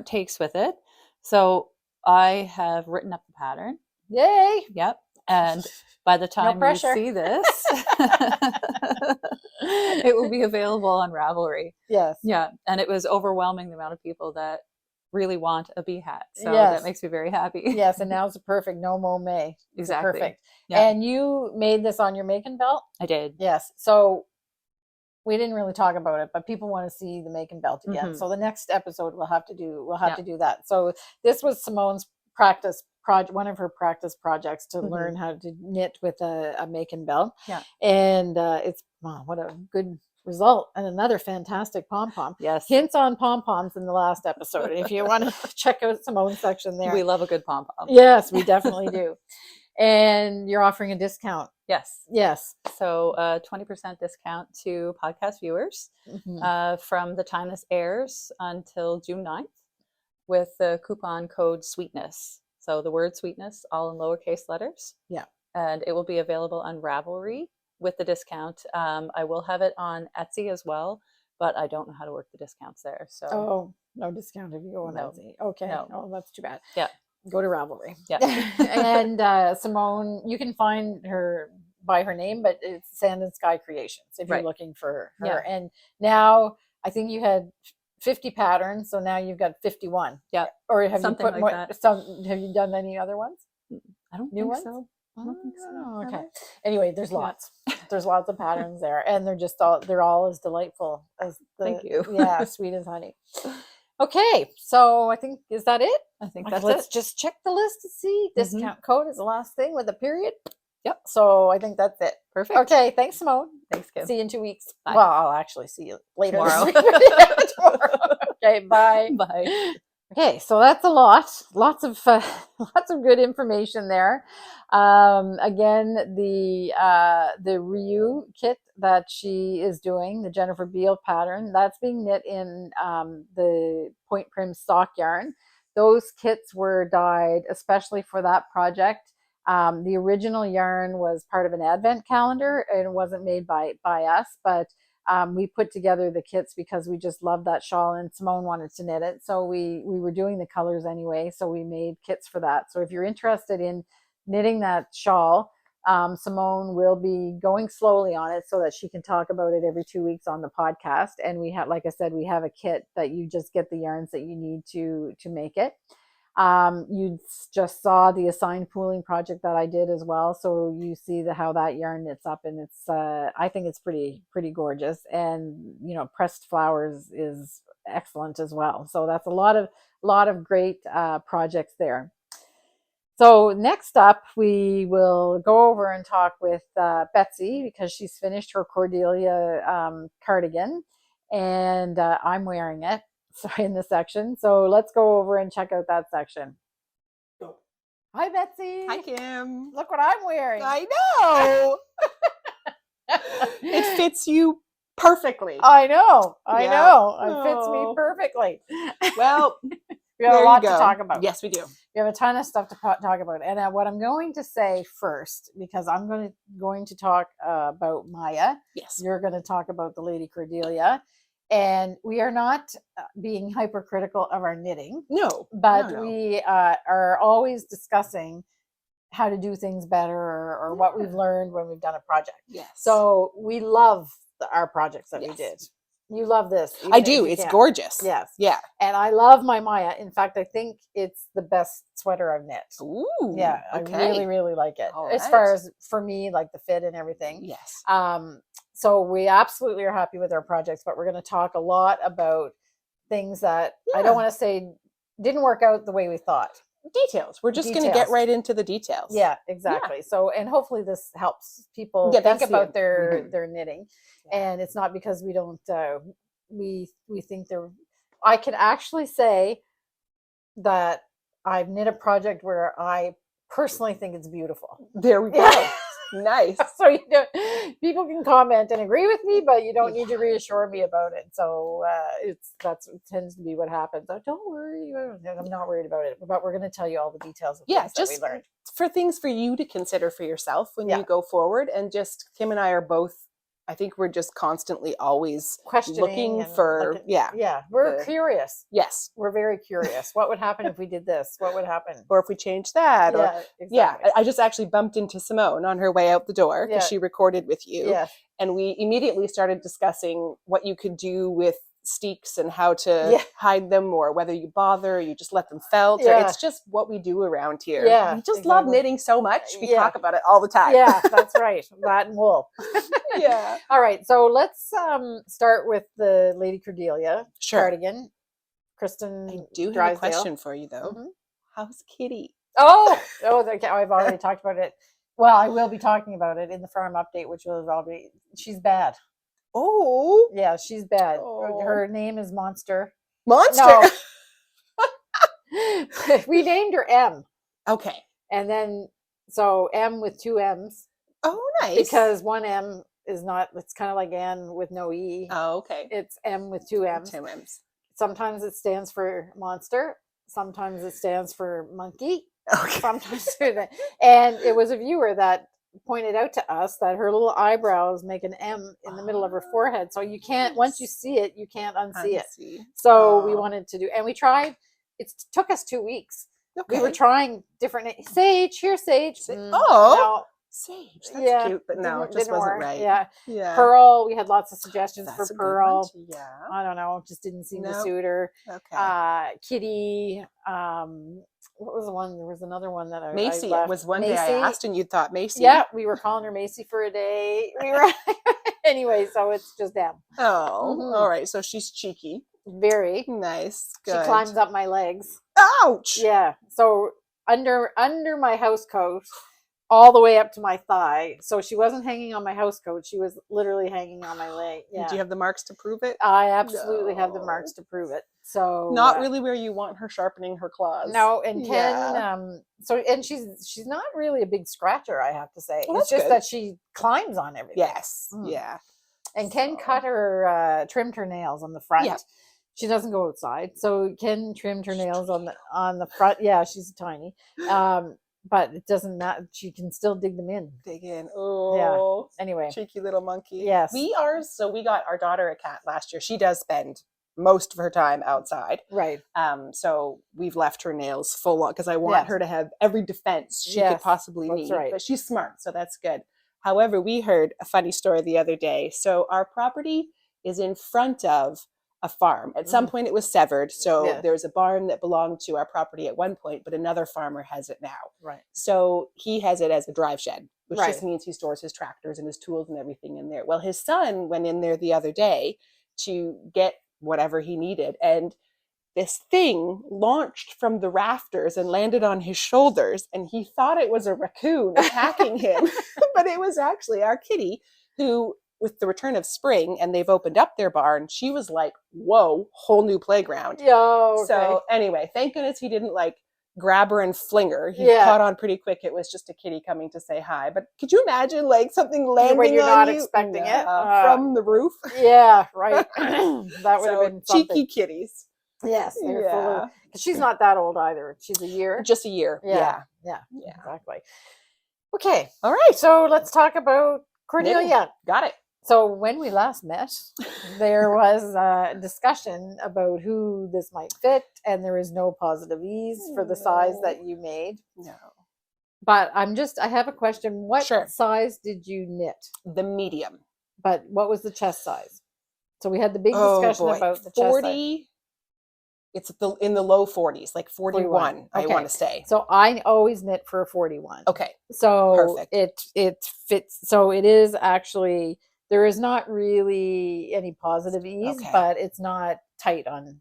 takes with it. So I have written up the pattern. Yay. Yep. And by the time you see this, it will be available on Ravelry. Yes. Yeah. And it was overwhelming the amount of people that really want a bee hat. So yes. that makes me very happy. Yes. And now it's a perfect no mo may. Exactly. Perfect. Yeah. And you made this on your making belt? I did. Yes. So we didn't really talk about it, but people want to see the making belt again. Mm-hmm. So the next episode we'll have to do that. So this was Simone's practice project, one of her practice projects to mm-hmm. learn how to knit with a making belt. Yeah. And it's what a good result, and another fantastic pom-pom. Yes. Hints on pom-poms in the last episode. If you want to check out Simone's section there. We love a good pom-pom. Yes, we definitely do. And you're offering a discount. Yes. Yes. So 20% discount to podcast viewers mm-hmm. From the time this airs until June 9th with the coupon code SWEETNESS. So the word sweetness, all in lowercase letters. Yeah. And it will be available on Ravelry with the discount. I will have it on Etsy as well, but I don't know how to work the discounts there. So no discount if you go on Etsy. Okay. No. Oh, that's too bad. Yeah. Go to Ravelry. Yeah. And Simone, you can find her by her name, but it's Sand and Sky Creations if you're looking for her. Yeah. And now I think you had 50 patterns, so now you've got 51. Yeah. Or have something you put like more? That. Have you done any other ones? I don't New think ones? so. I don't think so. Okay. Anyway, there's lots. There's lots of patterns there, and they're all as delightful as Thank you. Yeah, sweet as honey. Okay, so I think is that it? I think that's Let's just check the list to see. Mm-hmm. Discount code is the last thing with a period. Yep. So I think that's it. Perfect. Okay. Thanks, Simone. Thanks, Kim. See you in 2 weeks. Bye. Well, I'll actually see you later tomorrow. Tomorrow. Okay. Bye. Bye. Okay, so that's a lot. Lots of good information there. Again, the Rioux kit that she is doing, the Jennifer Beal pattern, that's being knit in the Point Prim stock yarn. Those kits were dyed especially for that project. The original yarn was part of an advent calendar and it wasn't made by us, but we put together the kits because we just loved that shawl and Simone wanted to knit it. So we were doing the colors anyway. So we made kits for that. So if you're interested in knitting that shawl, Simone will be going slowly on it so that she can talk about it every 2 weeks on the podcast. And we have, like I said, we have a kit that you just get the yarns that you need to make it. You just saw the assigned pooling project that I did as well. So you see how that yarn knits up, and it's, I think it's pretty gorgeous. And, pressed flowers is excellent as well. So that's a lot of great, projects there. So next up, we will go over and talk with, Betsy because she's finished her Cordelia, cardigan, and, I'm wearing it. Sorry, in this section. So let's go over and check out that section. Hi, Betsy. Hi, Kim. Look what I'm wearing. I know. It fits you perfectly. I know. It fits me perfectly. Well, we have a lot to talk about. Yes, we do. We have a ton of stuff to talk about. And what I'm going to say first, because I'm going to talk about Maja. Yes. You're going to talk about the Lady Cordelia. And we are not being hypercritical of our knitting. No. But we are always discussing how to do things better or what we've learned when we've done a project. Yes. So we love our projects that we did. You love this. I even do. if you It's can't. gorgeous. Yes. Yeah. And I love my Maja. In fact, I think it's the best sweater I've knit. Ooh. Yeah, I Okay. really, really like it. All As right. far as for me, like the fit and everything. Yes. So we absolutely are happy with our projects, but we're going to talk a lot about things that I don't want to say didn't work out the way we thought. Details. We're just going to get right into the details. Yeah, exactly. So, and hopefully this helps people Yeah, think that's about the- their knitting. Yeah. And it's not because we don't, we think they're, I can actually say that I've knit a project where I personally think it's beautiful. There we go. Yeah. Nice. So you know, people can comment and agree with me, but you don't need to reassure me about it. So that's tends to be what happens. Oh, don't worry, I'm not worried about it. But we're going to tell you all the details of things that we learned. For things for you to consider for yourself when Yeah. you go forward. And just Kim and I are both, I think we're just constantly always Questioning looking and for, we're curious. Yes. We're very curious. What would happen if we did this? What would happen? Or if we changed that. Or exactly. yeah, I just actually bumped into Simone on her way out the door because she recorded with you. Yes. And we immediately started discussing what you could do with steeks and how to hide them, or whether you bother, or you just let them felt. Or it's just what we do around here. Yeah, we just love knitting so much. We talk about it all the time. Yeah, that's right. That and wool. Yeah. All right. So let's start with the Lady Cordelia cardigan. Kristen, I do have a question for you though. Mm-hmm. How's Kitty? I've already talked about it. Well, I will be talking about it in the farm update, which will already. She's bad. Oh, yeah, she's bad. Oh. Her name is Monster. Monster. No. We named her M. Okay. And then so M with two M's. Oh, nice. Because one M is not. It's kind of like N with no E. Oh, okay. It's M with two M's. Two M's. Sometimes it stands for monster. Sometimes it stands for monkey. Okay. Sometimes, and it was a viewer that pointed out to us that her little eyebrows make an M in the middle of her forehead. So you can't, once you see it, you can't unsee it. So we wanted to do, and we tried. It took us 2 weeks. Okay. We were trying different sage. Here, sage. No. Sage. That's cute, but no, it just wasn't work. right. Yeah. Pearl. We had lots of suggestions for Pearl. Yeah. I don't know. Just didn't seem to suit her. Okay. Kitty. What was the one? There was another one that Macy. I It was one day I asked and you thought Macy. Yeah, we were calling her Macy for a day. We were anyway, so it's just them. Oh, all right. So she's cheeky. Very nice. Good. She climbs up my legs. Ouch. Yeah. So under my house coat, all the way up to my thigh. So she wasn't hanging on my house coat. She was literally hanging on my leg. Yeah. Do you have the marks to prove it? I absolutely have the marks to prove it. So not really where you want her sharpening her claws. No, and Ken, and she's not really a big scratcher, I have to say. Well, it's just that she climbs on everything. Yes. Yeah. And Ken cut her, trimmed her nails on the front. Yeah. She doesn't go outside, so Ken trimmed her nails on the front. Yeah, she's tiny. But it doesn't matter. She can still dig them in. Dig in. Oh. Yeah. Anyway. Cheeky little monkey. Yes. We got our daughter a cat last year. She does spend most of her time outside. Right. So we've left her nails full on because I want her to have every defense she could possibly need. Right. But she's smart, so that's good. However, we heard a funny story the other day. So our property is in front of a farm. At some point it was severed. So there's a barn that belonged to our property at one point, but another farmer has it now. Right. So he has it as a drive shed, which just means he stores his tractors and his tools and everything in there. Well, his son went in there the other day to get whatever he needed. And this thing launched from the rafters and landed on his shoulders. And he thought it was a raccoon attacking him, but it was actually our kitty who, with the return of spring and they've opened up their barn, she was like, whoa, whole new playground. Yo, okay. So anyway, thank goodness he didn't like grab her and fling her. He caught on pretty quick. It was just a kitty coming to say hi. But could you imagine like something landing when you're on not you? expecting it from the roof? Yeah, right. That would have been something. Cheeky kitties. Yes, they're full of, she's not that old either. She's a year. Just a year. Yeah. Exactly. Okay. All right. So let's talk about Cordelia. Got it. So when we last met, there was a discussion about who this might fit, and there is no positive ease for the size that you made. No. But I have a question. What size did you knit? The medium. But what was the chest size? So we had the big Oh discussion boy, about the chest 40. It's in the low 40s, like 41. I Okay. want to say. So I always knit for a 41. Okay. So Perfect. it fits. So it is actually, there is not really any positive ease, Okay. but it's not tight on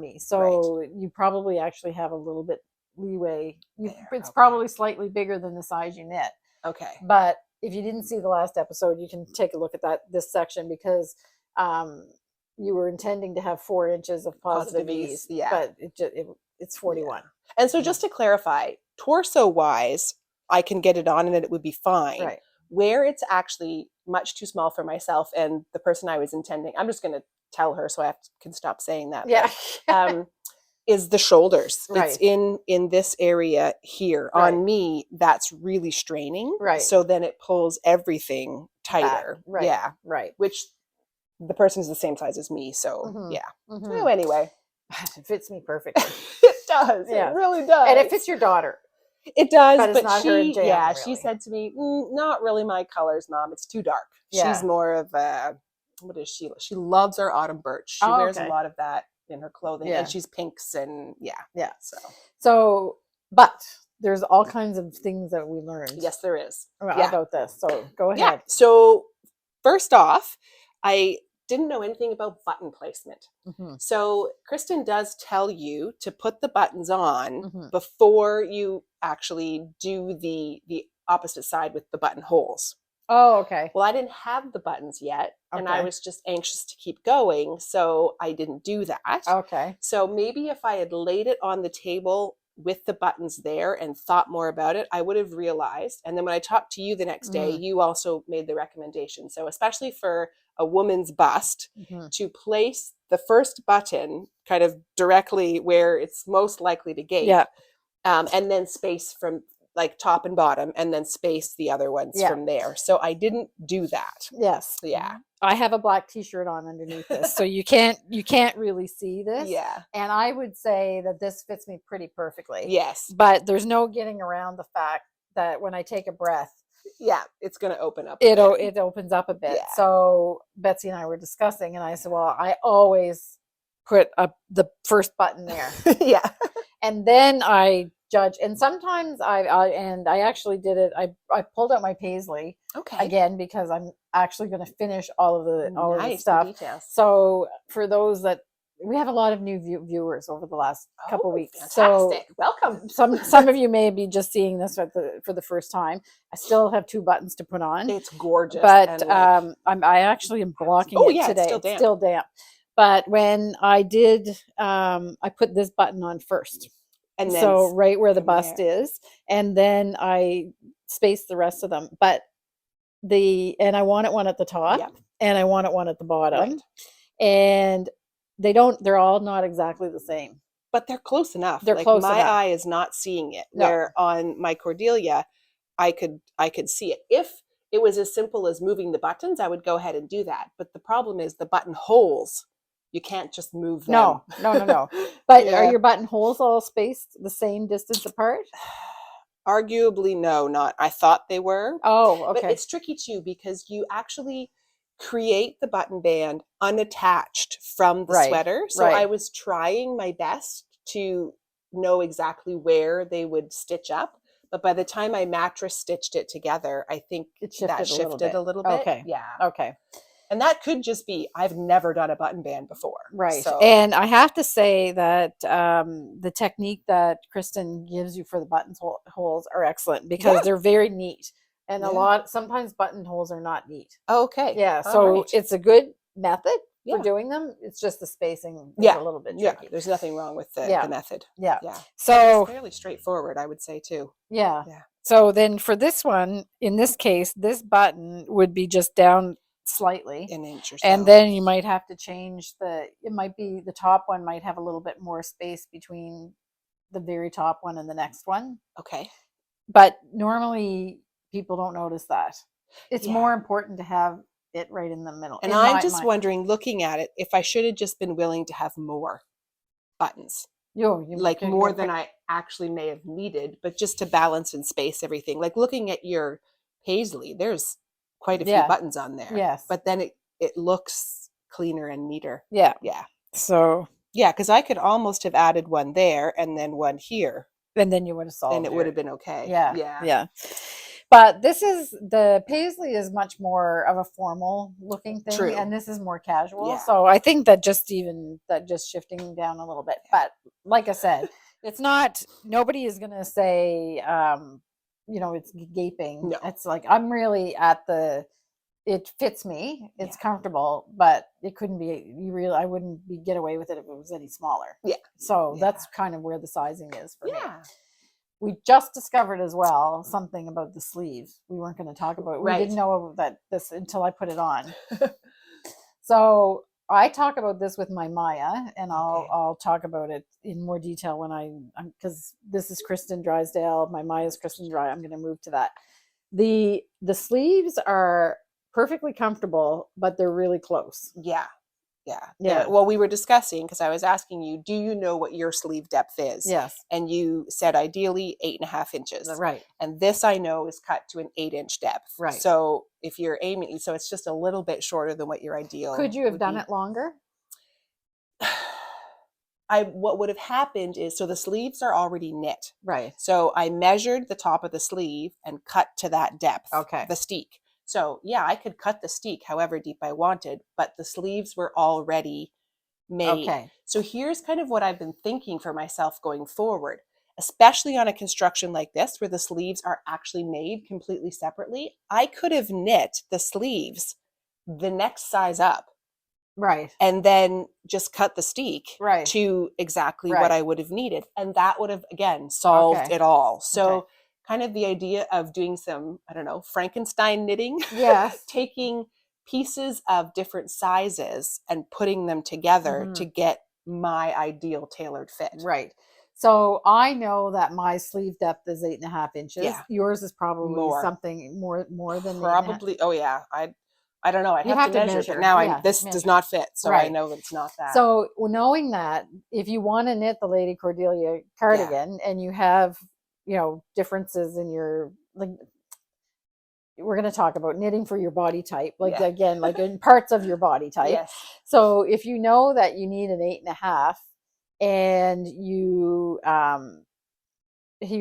me. So you probably actually have a little bit leeway. It's probably slightly bigger than the size you knit. Okay. But if you didn't see the last episode, you can take a look at this section, because you were intending to have 4 inches of positive ease, but it's 41. Yeah. And so just to clarify, torso wise, I can get it on and it would be fine. Right. Where it's actually much too small for myself and the person I was intending, I'm just going to tell her so can stop saying that. Yeah. But, is the shoulders. Right. It's in this area here. Right. On me, that's really straining. Right. So then it pulls everything tighter. Back. Right. Yeah. Right. Which the person's the same size as me. So yeah. So anyway. It fits me perfectly. It does. Yeah. It really does. And it fits your daughter. It does, but it's but not her jam, really. She said to me, not really my colors, Mom. It's too dark. Yeah. She's more of a, what is she? She loves our autumn birch. She wears a lot of that in her clothing, and she's pinks and yeah. So, but there's all kinds of things that we learned. Yes, there is about this. So go ahead. Yeah. So first off, I didn't know anything about button placement. So Kristen does tell you to put the buttons on before you actually do the opposite side with the buttonholes. Oh, okay. Well, I didn't have the buttons yet, and I was just anxious to keep going, so I didn't do that. Okay. So maybe if I had laid it on the table with the buttons there and thought more about it, I would have realized. And then when I talked to you the next day, you also made the recommendation. So especially for a woman's bust, to place the first button kind of directly where it's most likely to gape, and then space from like top and bottom, and then space the other ones from there. So I didn't do that. Yes. Yeah. I have a black t-shirt on underneath this, so you can't really see this. Yeah. And I would say that this fits me pretty perfectly. Yes. But there's no getting around the fact that when I take a breath, it's going to open up. It opens up a bit. Yeah. So Betsy and I were discussing, and I said, well, I always put the first button there. Yeah. And then I judge, and sometimes I actually did it. I pulled out my paisley again, because I'm actually going to finish all of the stuff. Details. So for those that, we have a lot of new viewers over the last couple weeks. Fantastic. So welcome. Some of you may be just seeing this for the first time. I still have 2 buttons to put on. It's gorgeous. But I actually am blocking it today. It's still damp. But when I did, I put this button on first. And then so right where the bust is, and then I spaced the rest of them. But and I wanted one at the top, and I wanted one at the bottom, and they're all not exactly the same, but they're close enough. They're close enough. My eye is not seeing it. No. Where on my Cordelia, I could see it. If it was as simple as moving the buttons, I would go ahead and do that. But the problem is the buttonholes. You can't just move them. No. But are your buttonholes all spaced the same distance apart? Arguably, no, not. I thought they were. Oh, okay. But it's tricky too, because you actually create the button band unattached from the sweater. So I was trying my best to know exactly where they would stitch up. But by the time I mattress stitched it together, I think that shifted a little bit. Okay. Yeah. Okay. And that could just be, I've never done a button band before. Right. So. And I have to say that the technique that Kristen gives you for the buttonholes are excellent, because they're very neat. And sometimes buttonholes are not neat. Okay. Yeah. So it's a good method for doing them. It's just the spacing is a little bit tricky. Yeah. There's nothing wrong with the method. Yeah. So it's fairly straightforward, I would say too. Yeah. So then for this one, in this case, this button would be just down slightly, an inch or so. And then you might have to change it might be the top one might have a little bit more space between the very top one and the next one. Okay. But normally people don't notice that. It's more important to have it right in the middle. And I'm just wondering, looking at it, if I should have just been willing to have more buttons. Like more than I actually may have needed, but just to balance and space everything. Like looking at your paisley, there's quite a few buttons on there. Yes. But then it looks cleaner and neater. Yeah. Yeah. So Yeah, because I could almost have added one there and then one here, and then you would have solved and it would have been okay. Yeah. Yeah. Yeah. But the paisley is much more of a formal looking thing, True. and this is more casual. Yeah. So I think that just shifting down a little bit. But like I said, it's not. Nobody is going to say, it's gaping. No. It's like I'm really at the. It fits me. It's Yeah. comfortable, but it couldn't be. I wouldn't get away with it if it was any smaller. Yeah. So Yeah. that's kind of where the sizing is for me. Yeah. We just discovered as well something about the sleeves. We weren't going to talk about it. We Right. didn't know that this until I put it on. So I talk about this with my Maja, and I'll talk about it in more detail when because this is Kristen Drysdale. My Maja's Kristen Dry. I'm going to move to that. The sleeves are perfectly comfortable, but they're really close. Yeah. Yeah. Yeah. Well, we were discussing, because I was asking you, do you know what your sleeve depth is? Yes. And you said ideally 8.5 inches. Right. And this I know is cut to an 8-inch depth. Right. So if you're aiming, so it's just a little bit shorter than what your ideal. Could you have done it longer? What would have happened is, so the sleeves are already knit. Right. So I measured the top of the sleeve and cut to that depth. Okay. The steek. So yeah, I could cut the steek however deep I wanted, but the sleeves were already made. Okay. So here's kind of what I've been thinking for myself going forward, especially on a construction like this, where the sleeves are actually made completely separately. I could have knit the sleeves the next size up. Right. And then just cut the steek Right. to exactly Right. what I would have needed. And that would have, again, solved Okay. it all. So Okay. kind of the idea of doing some, I don't know, Frankenstein knitting. Yes. Taking pieces of different sizes and putting them together Mhm. to get my ideal tailored fit. Right. So I know that my sleeve depth is 8.5 inches. Yeah. Yours is probably More. something more than 8.5. Probably. Oh yeah. I don't know. I'd You have to measure. But now this measure. does not fit. So I Right. know that it's not that. So knowing that, if you want to knit the Lady Cordelia cardigan and you have, differences in your, like, we're going to talk about knitting for your body type, again, like in parts of your body type. Yes. So if you know that you need an 8.5 and you're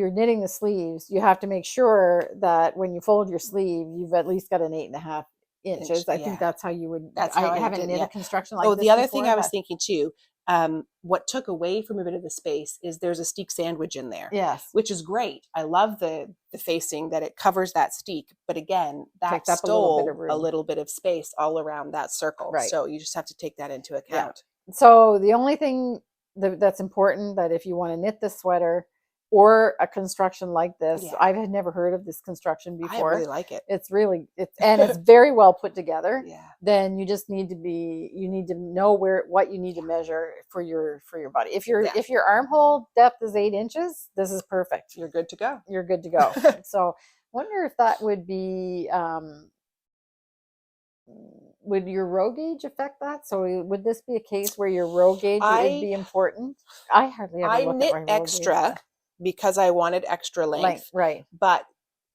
knitting the sleeves, you have to make sure that when you fold your sleeve, you've at least got an 8.5 inches. I think that's how you would. That's how I haven't knit a construction like this. The other before, thing I was thinking too, what took away from a bit of the space is there's a steek sandwich in there. Yes. Which is great. I love the facing that it covers that steek, but again, that Takes up stole a a little bit of space all around that circle. Right. So you just have to take that into account. So the only thing that's important, that if you want to knit this sweater or a construction like this, I had never heard of this construction before. I really like it. It's very well put together. Yeah. Then you just need to know what you need to measure for your body. If your armhole depth is 8 inches, this is perfect. You're good to go. You're good to go. So wonder if that would be, would your row gauge affect that? So would this be a case where your row gauge would be important? I hardly ever look knit at my row extra gauge. Because I wanted extra length. Right. But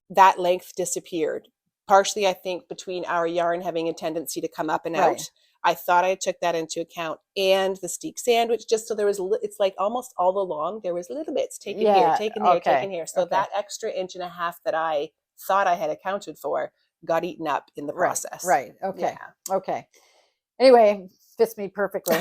that length disappeared. Partially, I think, between our yarn having a tendency to come up and out. Right. I thought I took that into account, and the steek sandwich, just so there was, it's like almost all along, there was little bits taken here, taken here, taken here. So that extra 1.5 that I thought I had accounted for got eaten up in the process. Right. Okay. Yeah. Okay. Anyway, fits me perfectly.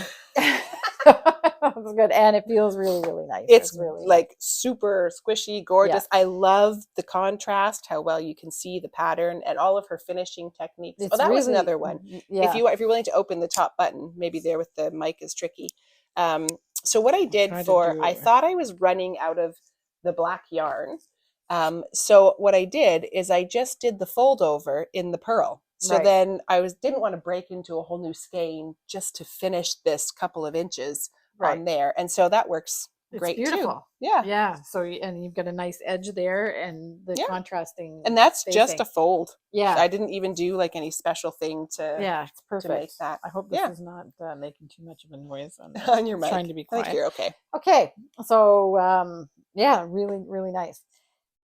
That's good. And it feels really, really nice. It's really like super squishy, gorgeous. Yeah. I love the contrast, how well you can see the pattern and all of her finishing techniques. That was another one. Yeah. If you're willing to open the top button, maybe there with the mic is tricky. So what I did I thought I was running out of the black yarn. So what I did is I just did the fold over in the purl. So then I didn't want to break into a whole new skein just to finish this couple of inches on there. And so that works great beautiful. too. Yeah. Yeah. So, and you've got a nice edge there and the contrasting. And that's spacing. just a fold. Yeah. I didn't even do like any special thing to it's perfect. to make that. I hope this is not making too much of a noise on your mic. Trying to be quiet. I think you're okay. Okay. So, really, really nice.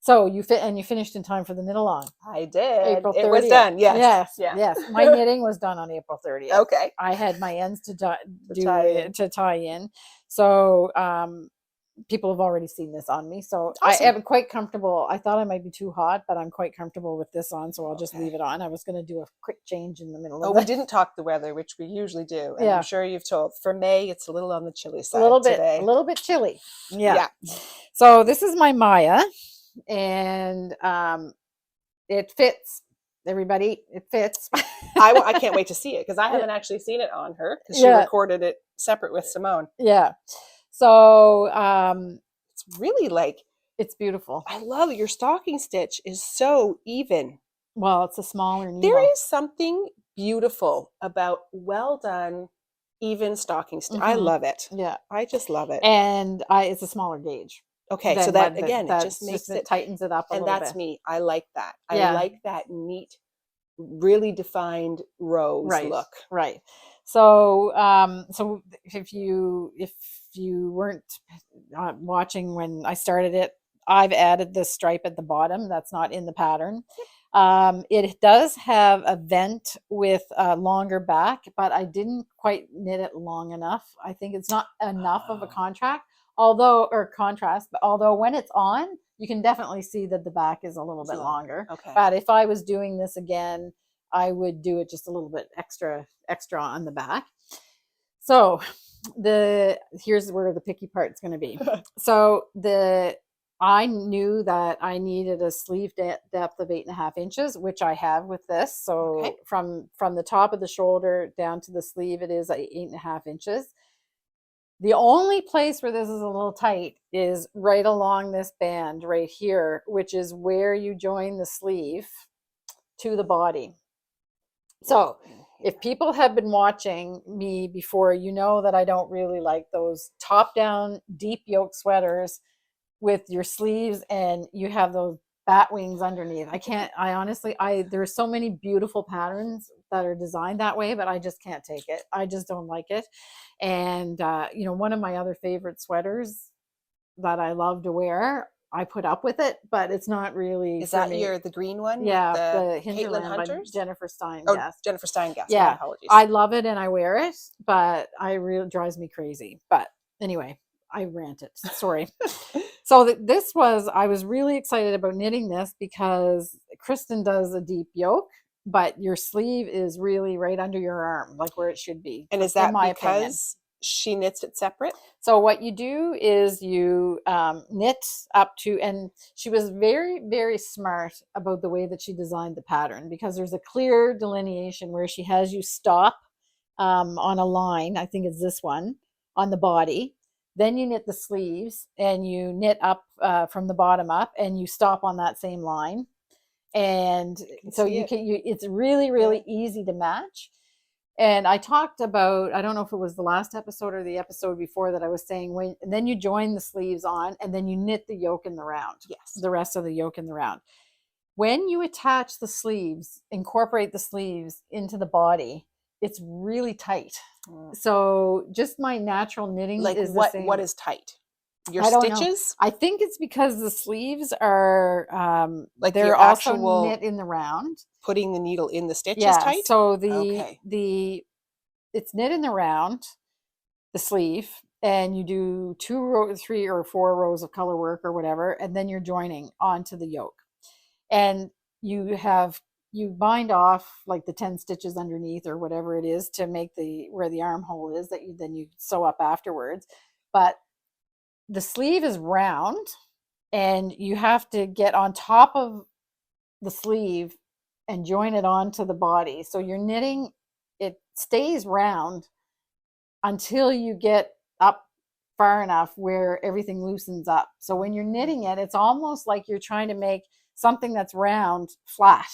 So you finished in time for the knit along. I did. April 30th. It was done. Yes. Yes. Yeah. Yes. My knitting was done on April 30th. Okay. I had my ends to tie in. So people have already seen this on me. So Awesome. I am quite comfortable. I thought I might be too hot, but I'm quite comfortable with this on. So I'll just leave it on. I was going to do a quick change in the middle of we didn't talk the weather, which we usually do. And I'm sure you've told. For May, it's a little on the chilly side today. A little bit chilly. Yeah. So this is my Maja, and it fits. Everybody, it fits. I can't wait to see it because I haven't actually seen it on her because she recorded it separate with Simone. Yeah. So it's really like, it's beautiful. I love it. Your stocking stitch is so even. Well, it's a smaller needle. There is something beautiful about well done, even stocking stitch. I love it. Yeah. I just love it. And it's a smaller gauge. Okay, so that again, it just makes it tightens it up a little bit. And that's me. I like that. I like that neat, really defined rose look. Right. So so if you weren't watching when I started it, I've added this stripe at the bottom that's not in the pattern. It does have a vent with a longer back, but I didn't quite knit it long enough. I think it's not enough of a contrast, but although when it's on, you can definitely see that the back is a little bit longer. Okay. But if I was doing this again, I would do it just a little bit extra on the back. So here's where the picky part's going to be. So I knew that I needed a sleeve depth of 8.5 inches, which I have with this. So from the top of the shoulder down to the sleeve, it is 8.5 inches. The only place where this is a little tight is right along this band right here, which is where you join the sleeve to the body. So if people have been watching me before, you know that I don't really like those top-down deep yoke sweaters with your sleeves and you have those bat wings underneath. I honestly, there's so many beautiful patterns that are designed that way, but I just can't take it. I just don't like it. And, one of my other favorite sweaters that I love to wear, I put up with it, but it's not really. Is that the green one? Yeah, the Hinterland Caitlin Hunters? Jennifer Stein. Oh, yes. Jennifer Stein. Yeah, my apologies. I love it and I wear it, but it drives me crazy. But anyway, I ranted. Sorry. So I was really excited about knitting this because Kristen does a deep yoke, but your sleeve is really right under your arm, like where it should be. And is that because she knits it separate? So what you do is you knit up to, and she was very, very smart about the way that she designed the pattern because there's a clear delineation where she has you stop on a line. I think it's this one on the body. Then you knit the sleeves and you knit up from the bottom up and you stop on that same line. And so it's really, really easy to match. And I talked about, I don't know if it was the last episode or the episode before that I was saying, and then you join the sleeves on and then you knit the yoke in the round. Yes. The rest of the yoke in the round. When you attach the sleeves, incorporate the sleeves into the body, it's really tight. So just my natural knitting is the same. What is tight? Your stitches? I think it's because the sleeves are they're also knit in the round. Putting the needle in the stitch is tight? So it's knit in the round, the sleeve, and you do 3 or 4 rows of color work or whatever, and then you're joining onto the yoke. And you bind off like the 10 stitches underneath or whatever it is to make where the armhole is that you sew up afterwards. But the sleeve is round and you have to get on top of the sleeve and join it onto the body. So you're knitting, it stays round until you get up far enough where everything loosens up. So when you're knitting it, it's almost like you're trying to make something that's round flat.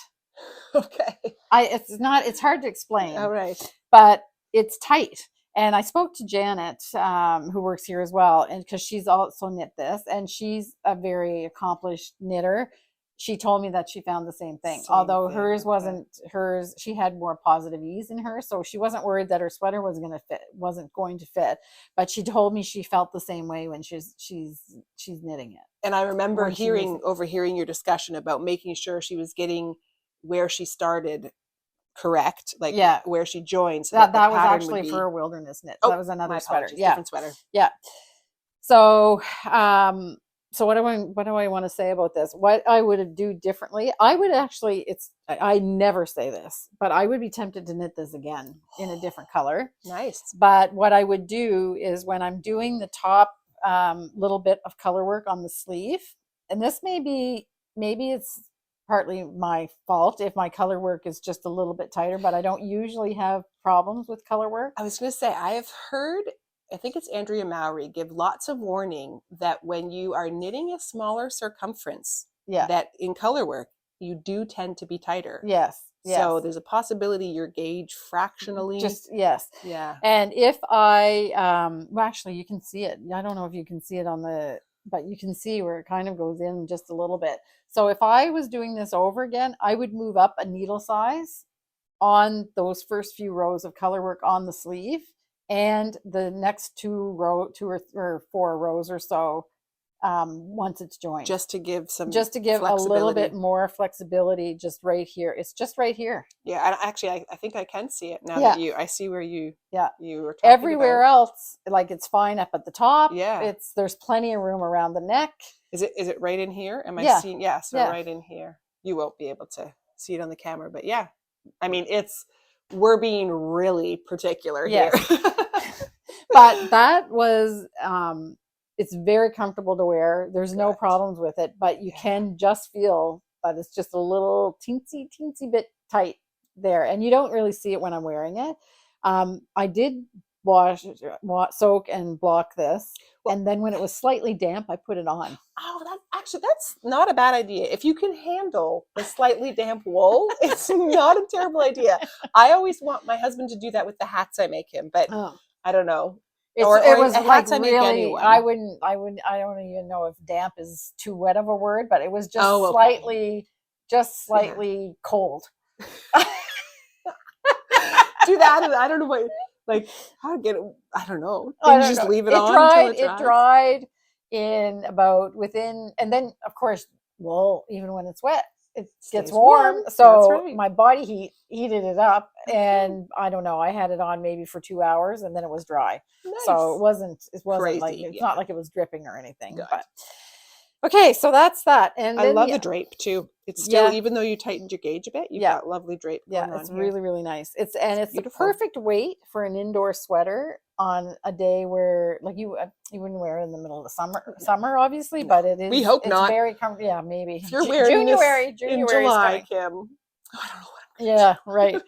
Okay. It's hard to explain. All right. But it's tight. And I spoke to Janet, who works here as well, and because she's also knit this, and she's a very accomplished knitter. she told me that she found the same thing. Same Although thing, hers okay. wasn't hers, she had more positive ease in her, so she wasn't worried that her sweater wasn't going to fit. But she told me she felt the same way when she's knitting it. And I remember When she makes it. overhearing your discussion about making sure she was getting where she started correct, like Yeah. where she joined. So That the was pattern would actually be... for a wilderness knit. Oh, That was another my sweater. apologies, Yeah. different sweater. Yeah. So, so what do I want to say about this? What I would do differently? I would actually, I never say this, but I would be tempted to knit this again in a different color. Nice. But what I would do is when I'm doing the top little bit of color work on the sleeve, and this maybe it's partly my fault if my color work is just a little bit tighter, but I don't usually have problems with color work. I was going to say, I have heard, I think it's Andrea Mowry, give lots of warning that when you are knitting a smaller circumference, that in color work, you do tend to be tighter. Yes. So there's a possibility your gauge fractionally. Yes. Yeah. And if I, well, actually you can see it. I don't know if you can see it but you can see where it kind of goes in just a little bit. So if I was doing this over again, I would move up a needle size on those first few rows of color work on the sleeve, and the next two or four rows or so once it's joined, just to give a little bit more flexibility just right here. It's just right here. Yeah, and actually I think I can see it now that I see where you were talking everywhere about. else, like it's fine up at the top. Yeah, there's plenty of room around the neck. Is it right in here? Am I seeing? Yeah, so right in here. You won't be able to see it on the camera, but yeah, I mean, we're being really particular here. But that was it's very comfortable to wear. There's no problems with it, but you can just feel that it's just a little teensy bit tight there, and you don't really see it when I'm wearing it. I did soak and block this, and then when it was slightly damp, I put it on. Oh, that's not a bad idea. If you can handle the slightly damp wool, it's not a terrible idea. I always want my husband to do that with the hats I make him, but I don't know. It was like really, I don't even know if damp is too wet of a word, but it was just slightly cold. Do that, and I don't know what, like, how to get it. I don't know. You just leave it on until it dries. It dried in about and then of course, well, even when it's wet, it gets warm. So my body heated it up, and I don't know, I had it on maybe for 2 hours, and then it was dry. Nice. So it wasn't crazy, like, it's not like it was dripping or anything. Good. But okay, so that's that. And I love the drape too. It's still, even though you tightened your gauge a bit, you've got lovely drape going on. It's really, really nice. It's the perfect weight for an indoor sweater on a day where, like, you wouldn't wear it in the middle of the summer obviously, but it is. We hope not. Very comfortable. Yeah, maybe. If you're wearing January in July, Kim. I don't know. Yeah, right.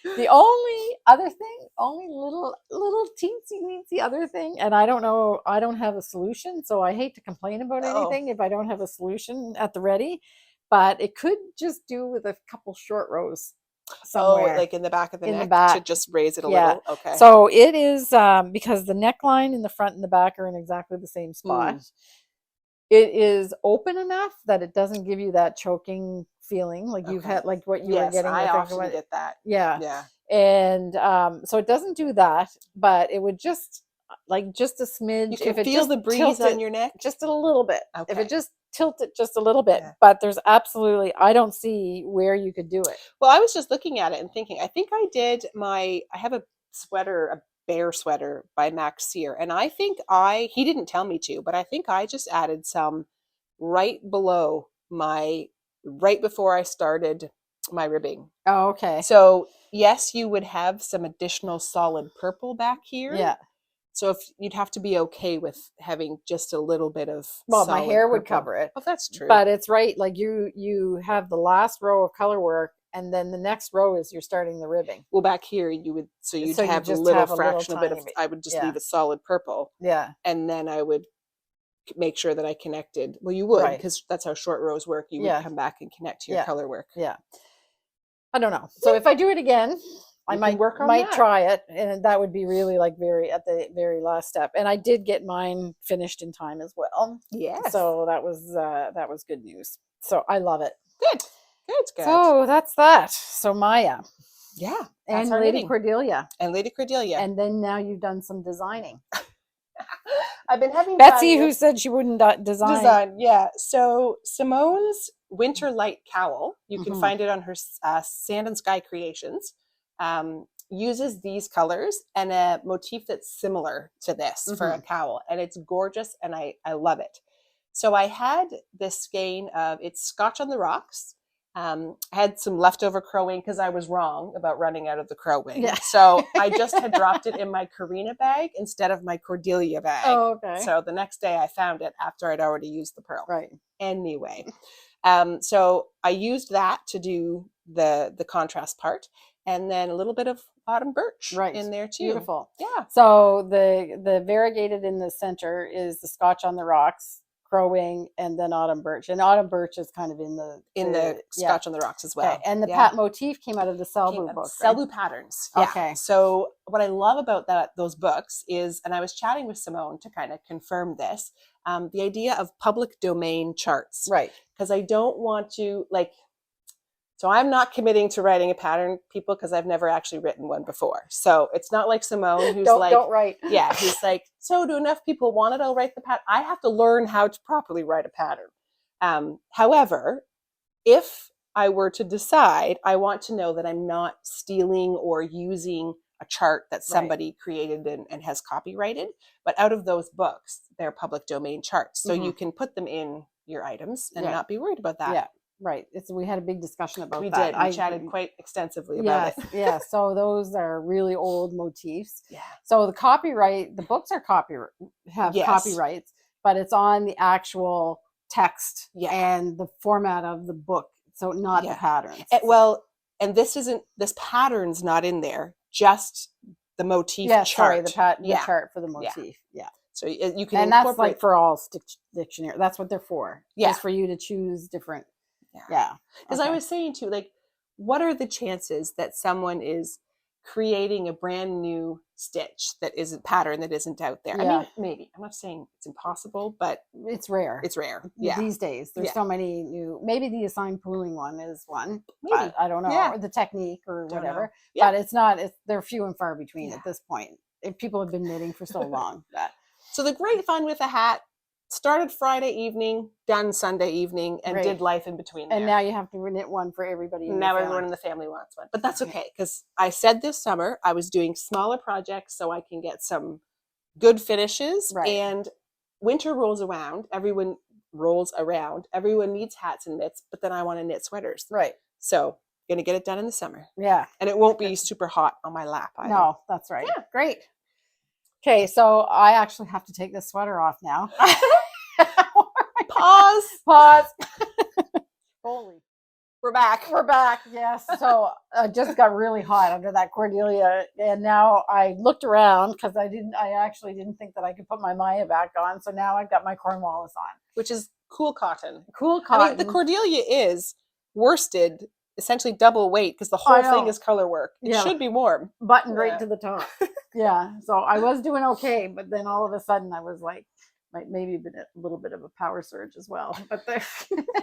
The only other thing, little teensy weensy other thing, and I don't know, I don't have a solution, so I hate to complain about anything if I don't have a solution at the ready, but it could just do with a couple short rows somewhere. Oh, like in the back of the neck to just raise it a little. Okay. So it is because the neckline in the front and the back are in exactly the same spot. It is open enough that it doesn't give you that choking feeling like you've had, like what you were getting. I often get that. Yeah. And so it doesn't do that, but it would just a smidge. You can feel the breeze on your neck just a little bit. Okay. If it just tilt it just a little bit, but there's I don't see where you could do it. Well, I was just looking at it and thinking, I think I have a sweater, a bear sweater by Max Sear, and I think he didn't tell me to, but I think I just added some right before I started my ribbing. Oh, okay. So yes, you would have some additional solid purple back here. Yeah. So if you'd have to be okay with having just a little bit of my hair would cover it. Oh, that's true. But it's right, like you have the last row of color work, and then the next row is you're starting the ribbing. Well, back here you'd have a little fractional bit of. I would just leave a solid purple. Yeah. And then I would make sure that I connected. Well, you would, because that's how short rows work. You would come back and connect to your color work. Yeah. I don't know. So if I do it again, I can work on might that. try it, and that would be really like at the very last step. And I did get mine finished in time as well. Yes. So that was good news. So I love it. Good. Good. So that's that. So Maja. Yeah. And That's our Lady knitting. Cordelia. And Lady Cordelia. And then now you've done some designing. I've been having Betsy, who said she wouldn't design. Yeah. So Simone's Winter Light Cowl, you can find it on her Sand and Sky Creations, uses these colors and a motif that's similar to this for a cowl. And it's gorgeous and I love it. So I had this skein of, it's Scotch on the Rocks. I had some leftover crow wing because I was wrong about running out of the crow wing. Yeah. So I just had dropped it in my Karina bag instead of my Cordelia bag. Oh, okay. So the next day I found it after I'd already used the pearl. Right. Anyway, so I used that to do the contrast part, and then a little bit of autumn birch in there too. Beautiful. Yeah. So the variegated in the center is the Scotch on the Rocks, crowing, and then autumn birch. And autumn birch is kind of in the Scotch on the Rocks as well. Okay. And the pat motif came out of the Selbu book. Selbu patterns. Yeah. Okay. So what I love about those books is, and I was chatting with Simone to kind of confirm this, the idea of public domain charts. Right. Because I don't want to so I'm not committing to writing a pattern, people, because I've never actually written one before. So it's not like Simone, who's don't write. Yeah, who's like, so do enough people want it, I'll write the pattern. I have to learn how to properly write a pattern. However, if I were to decide, I want to know that I'm not stealing or using a chart that somebody created and has copyrighted. But out of those books, they're public domain charts. So you can put them in your items and not be worried about that. Yeah. Right. We had a big discussion about that. We did. We chatted quite extensively about it. Yeah. So those are really old motifs. Yeah. So the books are copyrights, but it's on the actual text and the format of the book. So not the patterns. And this pattern's not in there, just the motif chart. Sorry, the chart for the motif. Yeah. So you can and that's like for all dictionary. That's what they're for. Yeah. Just for you to choose different. Yeah. Because I was saying too, what are the chances that someone is creating a brand new stitch that isn't pattern that isn't out there? Yeah. I mean, maybe. I'm not saying it's impossible, but it's rare. It's rare. Yeah. These days, there's so many new. Maybe the assigned pooling one is one. Maybe. But I don't know, or the technique or Don't whatever. know. Yeah. But it's not. They're few and far between at this point. If people have been knitting for so long. So the Great Fun with a Hat started Friday evening, done Sunday evening, and did life in between there. And now you have to knit one for everybody. Now everyone in the family wants one. But that's okay, because I said this summer I was doing smaller projects so I can get some good finishes. Right. And winter rolls around. Everyone needs hats and mitts, but then I want to knit sweaters. Right. So going to get it done in the summer. Yeah. And it won't be super hot on my lap either. No, that's right. Yeah. Great. Okay, so I actually have to take this sweater off now. Pause. Holy. We're back. Yes. So I just got really hot under that Cordelia, and now I looked around because I actually didn't think that I could put my Maja back on. So now I've got my Cornwallis on, which is cool cotton. I mean, the Cordelia is worsted, essentially double weight, because the whole thing is color work. It should be warm. Buttoned right to the top. Yeah. So I was doing okay, but then all of a sudden I was like, maybe been a little bit of a power surge as well. But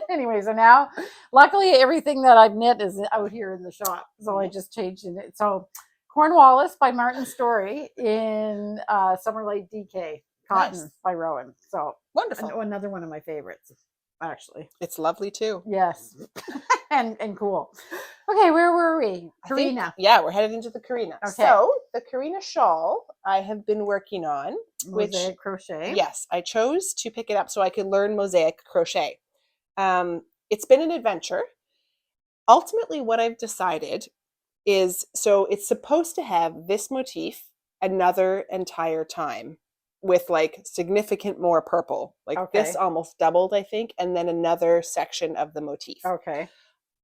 anyway, so now luckily everything that I've knit is out here in the shop. So I just changed it. So Cornwallis by Martin Story in Summer Light DK cotton by Rowan. So wonderful. Another one of my favorites, actually. It's lovely too. Yes. and cool. Okay, where were we? Karina. We're headed into the Karina. Okay. So the Karina shawl I have been working on. Mosaic crochet. Yes, I chose to pick it up so I could learn mosaic crochet. It's been an adventure. Ultimately, what I've decided is, so it's supposed to have this motif another entire time with significant more purple. This almost doubled, I think, and then another section of the motif. Okay.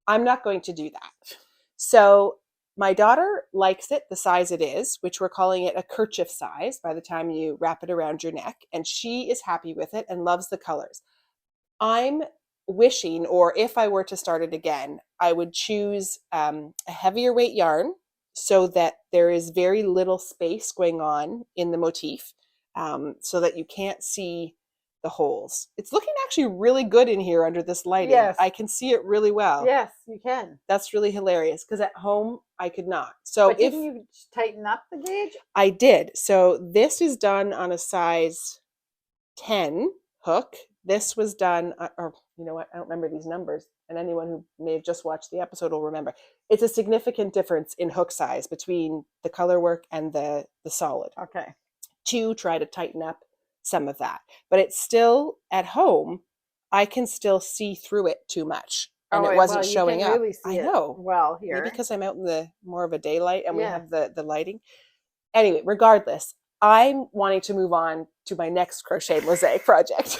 I'm not going to do that. So my daughter likes it the size it is, which we're calling it a kerchief size by the time you wrap it around your neck. And she is happy with it and loves the colors. I'm wishing, or if I were to start it again, I would choose a heavier weight yarn so that there is very little space going on in the motif, so that you can't see the holes. It's looking actually really good in here under this lighting. Yes. I can see it really well. Yes, you can. That's really hilarious because at home I could not. So but didn't you tighten up the gauge? I did. So this is done on a size 10 hook. This was done, or you know what, I don't remember these numbers, and anyone who may have just watched the episode will remember. It's a significant difference in hook size between the color work and the solid. Okay. To try to tighten up some of that. But it's still, at home, I can still see through it too much. And it wasn't showing you up. can really see I know. It well here. Maybe because I'm out in the more of a daylight and we have the lighting. Anyway, regardless, I'm wanting to move on to my next crochet mosaic project.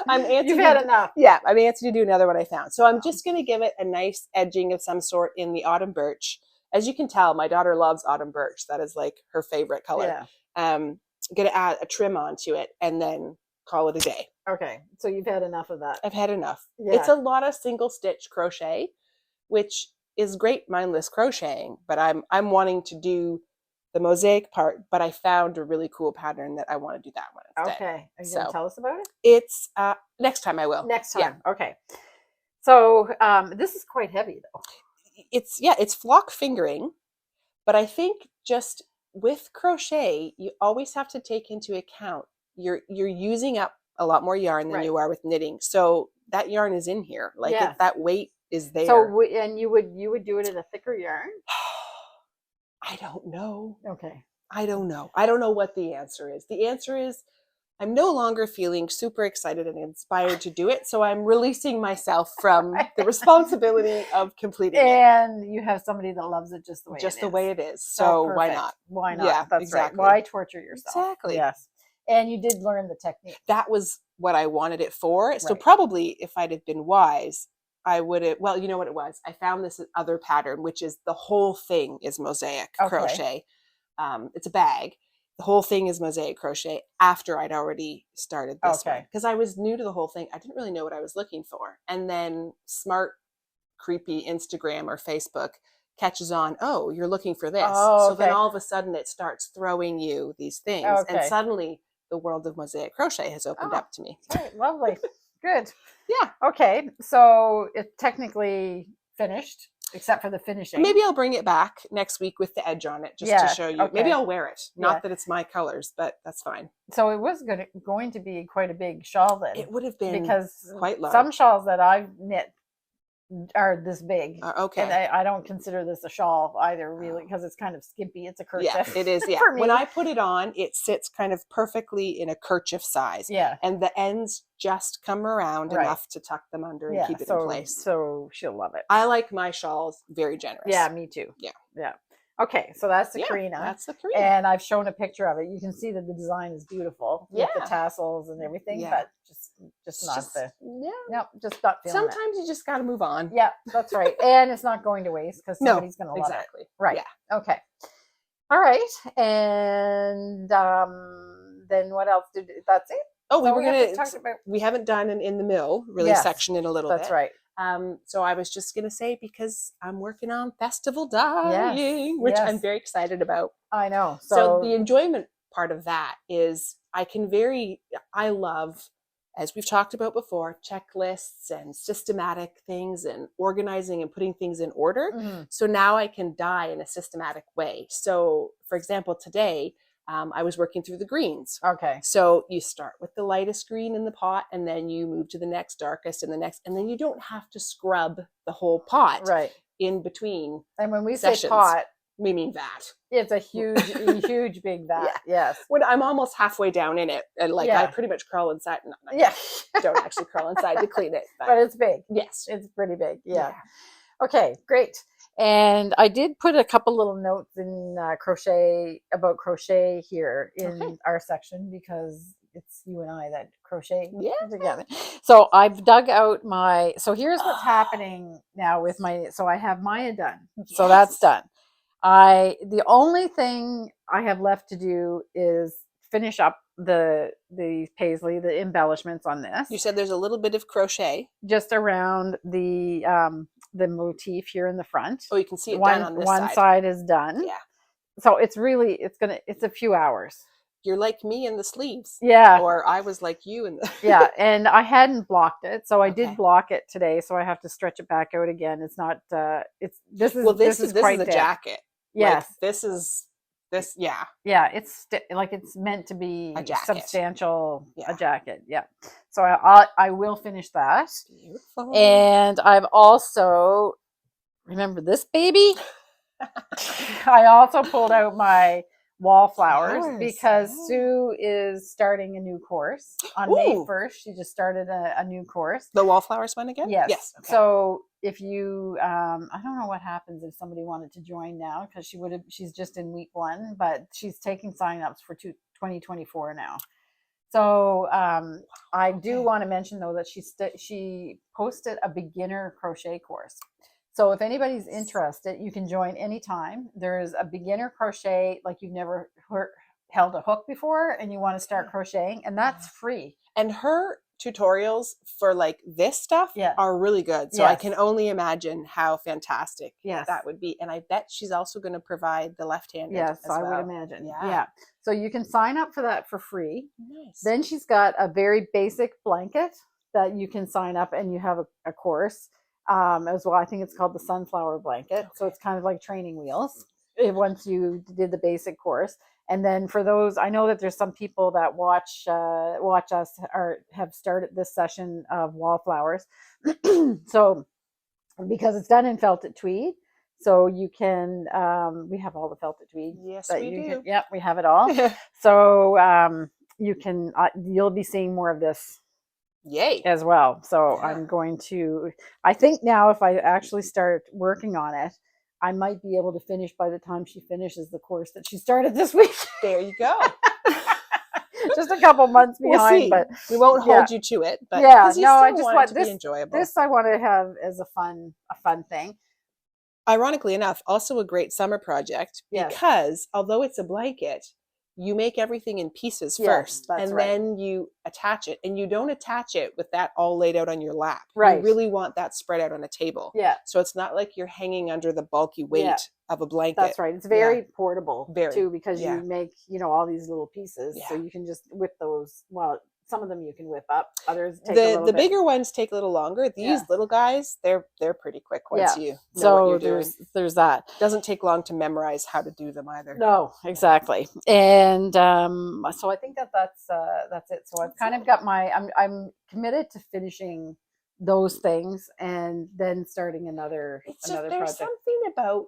I'm antsy. You've had enough. Yeah, I'm antsy to do another one I found. So I'm just going to give it a nice edging of some sort in the autumn birch. As you can tell, my daughter loves autumn birch. That is like her favorite color. Yeah. I'm going to add a trim onto it and then call it a day. Okay, so you've had enough of that. I've had enough. Yeah. It's a lot of single stitch crochet, which is great mindless crocheting, but I'm wanting to do the mosaic part, but I found a really cool pattern that I want to do that one instead. Okay, are you going to tell us about it? It's next time I will. Next time. Yeah. Okay. So this is quite heavy though. It's flock fingering, but I think just with crochet, you always have to take into account you're using up a lot more yarn than you are with knitting. So that yarn is in here. Like that weight is there. So and you would do it in a thicker yarn? I don't know. Okay. I don't know. I don't know what the answer is. The answer is I'm no longer feeling super excited and inspired to do it. So I'm releasing myself from the responsibility of completing it. And you have somebody that loves it just the way it is. Just the way it is. So why not? Why not? Yeah, that's exactly. Right. Why torture yourself? Exactly. Yes. And you did learn the technique. That was what I wanted it for. So probably if I'd have been wise, I would have, well, you know what it was? I found this other pattern, which is the whole thing is mosaic crochet. It's a bag. The whole thing is mosaic crochet after I'd already started this one. Because I was new to the whole thing. I didn't really know what I was looking for. And then smart, creepy Instagram or Facebook catches on, oh, you're looking for this. So then all of a sudden it starts throwing you these things. And suddenly the world of mosaic crochet has opened up to me. Right, lovely. Good. Yeah. Okay. So it's technically finished, except for the finishing. Maybe I'll bring it back next week with the edge on it just to show you. Okay. Maybe I'll wear it. Not that it's my colors, but that's fine. So it was going to be quite a big shawl then. It would have been because quite large. Some shawls that I've knit are this big. Okay. And I don't consider this a shawl either, really, because it's kind of skimpy. It's a kerchief. Yeah, it is. Yeah. When I put it on, it sits kind of perfectly in a kerchief size. Yeah. And the ends just come around enough to tuck them under and keep it in place. So she'll love it. I like my shawls very generous. Yeah, me too. Yeah. Yeah. Okay, so that's the Karina. That's the Karina. And I've shown a picture of it. You can see that the design is beautiful with the tassels and everything, but just not just not feeling Sometimes you just got to move on. Yeah, that's right. And it's not going to waste because somebody's going to love it. Right. Yeah. Okay. All right. And then what else that's it? Oh, we haven't done an in the mill section in a little bit. That's right. So I was just going to say, because I'm working on festival dyeing, which I'm very excited about. I know. So the enjoyment part of that is I love, as we've talked about before, checklists and systematic things and organizing and putting things in order. Mm-hmm. So now I can dye in a systematic way. So for example, today, I was working through the greens. Okay. So you start with the lightest green in the pot and then you move to the next darkest and the next, and then you don't have to scrub the whole pot in between. And when we sessions. say pot, we mean vat. It's a huge big vat. Yes. When I'm almost halfway down in it and I pretty much crawl inside. No, don't actually crawl inside to clean it. But it's big. Yes. It's pretty big. Yeah. Okay, great. And I did put a couple little notes in crochet here in our section because it's you and I that crochet together. So I've dug out so here's what's happening now with so I have Maja done. So that's done. The only thing I have left to do is finish up the paisley, the embellishments on this. You said there's a little bit of crochet just around the the motif here in the front. Oh, you can see it done on this one side is done. Yeah. So it's a few hours. You're like me in the sleeves. Yeah. Or I was like you in the yeah, and I hadn't blocked it, so I did block it today, so I have to stretch it back out again. It's not this is quite a jacket. Yes. Like, yeah. Yeah, it's it's meant to be a jacket. Substantial, yeah. A jacket. Yeah. So I will finish that. Beautiful. And I've also, remember this baby? I also pulled out my wallflowers because Sue is starting a new course on May 1st. She just started a new course. The wallflowers one again? Yes. Okay. So if you, I don't know what happens if somebody wanted to join now, because she's just in week 1, but she's taking signups for 2024 now. So I do want to mention though that she posted a beginner crochet course. So if anybody's interested, you can join anytime. There's a beginner crochet, like you've never held a hook before and you want to start crocheting, and that's free. And her tutorials for like this stuff are really good. So I can only imagine how fantastic that would be. And I bet she's also going to provide the left-handed. Yes, as well. I would imagine. Yeah. So you can sign up for that for free. Nice. Then she's got a very basic blanket that you can sign up, and you have a course as well. I think it's called the sunflower blanket. Okay. So it's kind of like training wheels once you did the basic course. And then for those, I know that there's some people that watch us or have started this session of wallflowers. So because it's done in felted tweed, so you can we have all the felted tweed. Yes, we do. Yep, we have it all. So you can you'll be seeing more of this. Yay. As well. So I'm going to, I think now if I actually start working on it, I might be able to finish by the time she finishes the course that she started this week. There you go. Just a couple months behind, see. But we won't hold you to it. But I just want this to be enjoyable. This I want to have as a fun thing. Ironically enough, also a great summer project because although it's a blanket, you make everything in pieces first, and then you attach it, and you don't attach it with that all laid out on your lap. Right. You really want that spread out on a table. Yeah. So it's not like you're hanging under the bulky weight of a blanket. That's right. It's very portable too, because you make, all these little pieces. Yeah. So you can just whip those. Well, some of them you can whip up. Others take a little bit. The bigger ones take a little longer. These little guys, they're pretty quick once you know what you're doing. There's that. Doesn't take long to memorize how to do them either. No, exactly. And so I think that's it. So I've kind of got I'm committed to finishing those things and then starting another project. There's something about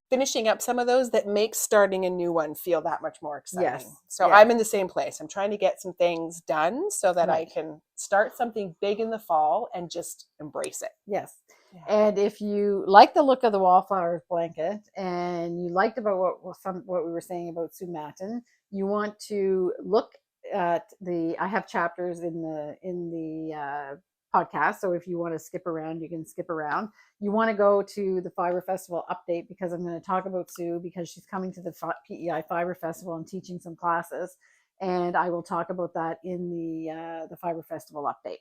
finishing up some of those that makes starting a new one feel that much more exciting. Yes. So I'm in the same place. I'm trying to get some things done so that I can start something big in the fall and just embrace it. Yes. Yeah. And if you like the look of the wallflowers blanket and you liked about what we were saying about Sue Matten, you want to look at I have chapters in the podcast. So if you want to skip around, you can skip around. You want to go to the Fibre Festival update, because I'm going to talk about Sue because she's coming to the PEI Fibre Festival and teaching some classes. And I will talk about that in the Fibre Festival update.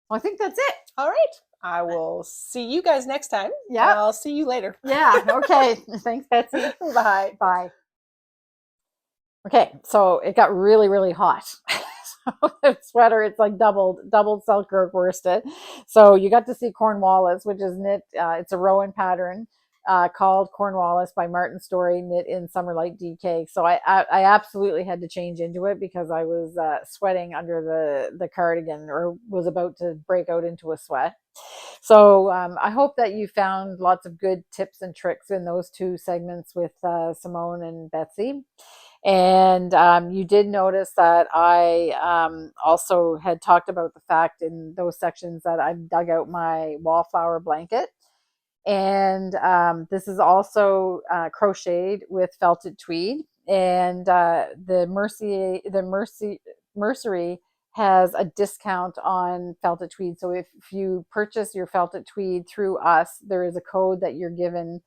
Well, I think that's it. All right. I will see you guys next time. Yeah. I'll see you later. Yeah. Okay. Thanks, Betsy. Bye. Bye. Okay. So it got really, really hot. The sweater, it's like doubled Selkirk worsted. So you got to see Cornwallis, which is knit. It's a Rowan pattern called Cornwallis by Martin Story, knit in Summerlight DK. So I absolutely had to change into it because I was sweating under the cardigan, or was about to break out into a sweat. So I hope that you found lots of good tips and tricks in those two segments with Simone and Betsy. And you did notice that I also had talked about the fact in those sections that I've dug out my wallflower blanket. And this is also crocheted with felted tweed. And the Mercery has a discount on felted tweed. So if you purchase your felted tweed through us, there is a code that you're given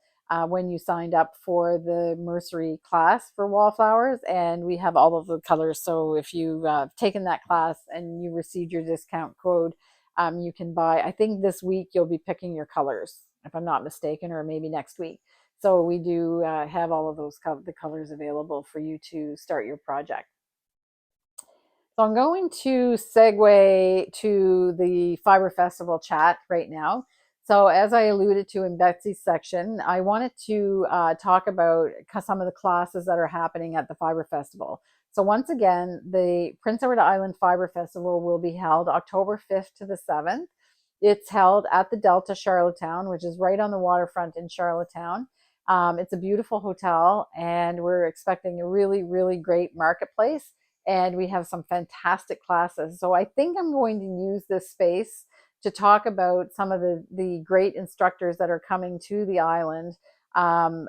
when you signed up for the Mercery class for wallflowers, and we have all of the colors. So if you've taken that class and you received your discount code, You can buy, I think this week you'll be picking your colors, if I'm not mistaken, or maybe next week. So we do have all of those the colors available for you to start your project. So I'm going to segue to the Fibre Festival chat right now. So as I alluded to in Betsy's section, I wanted to talk about some of the classes that are happening at the Fibre Festival. So once again, the Prince Edward Island Fibre Festival will be held October 5th to the 7th. It's held at the Delta Charlottetown, which is right on the waterfront in Charlottetown. It's a beautiful hotel, and we're expecting a really, really great marketplace. And we have some fantastic classes. So I think I'm going to use this space to talk about some of the great instructors that are coming to the island.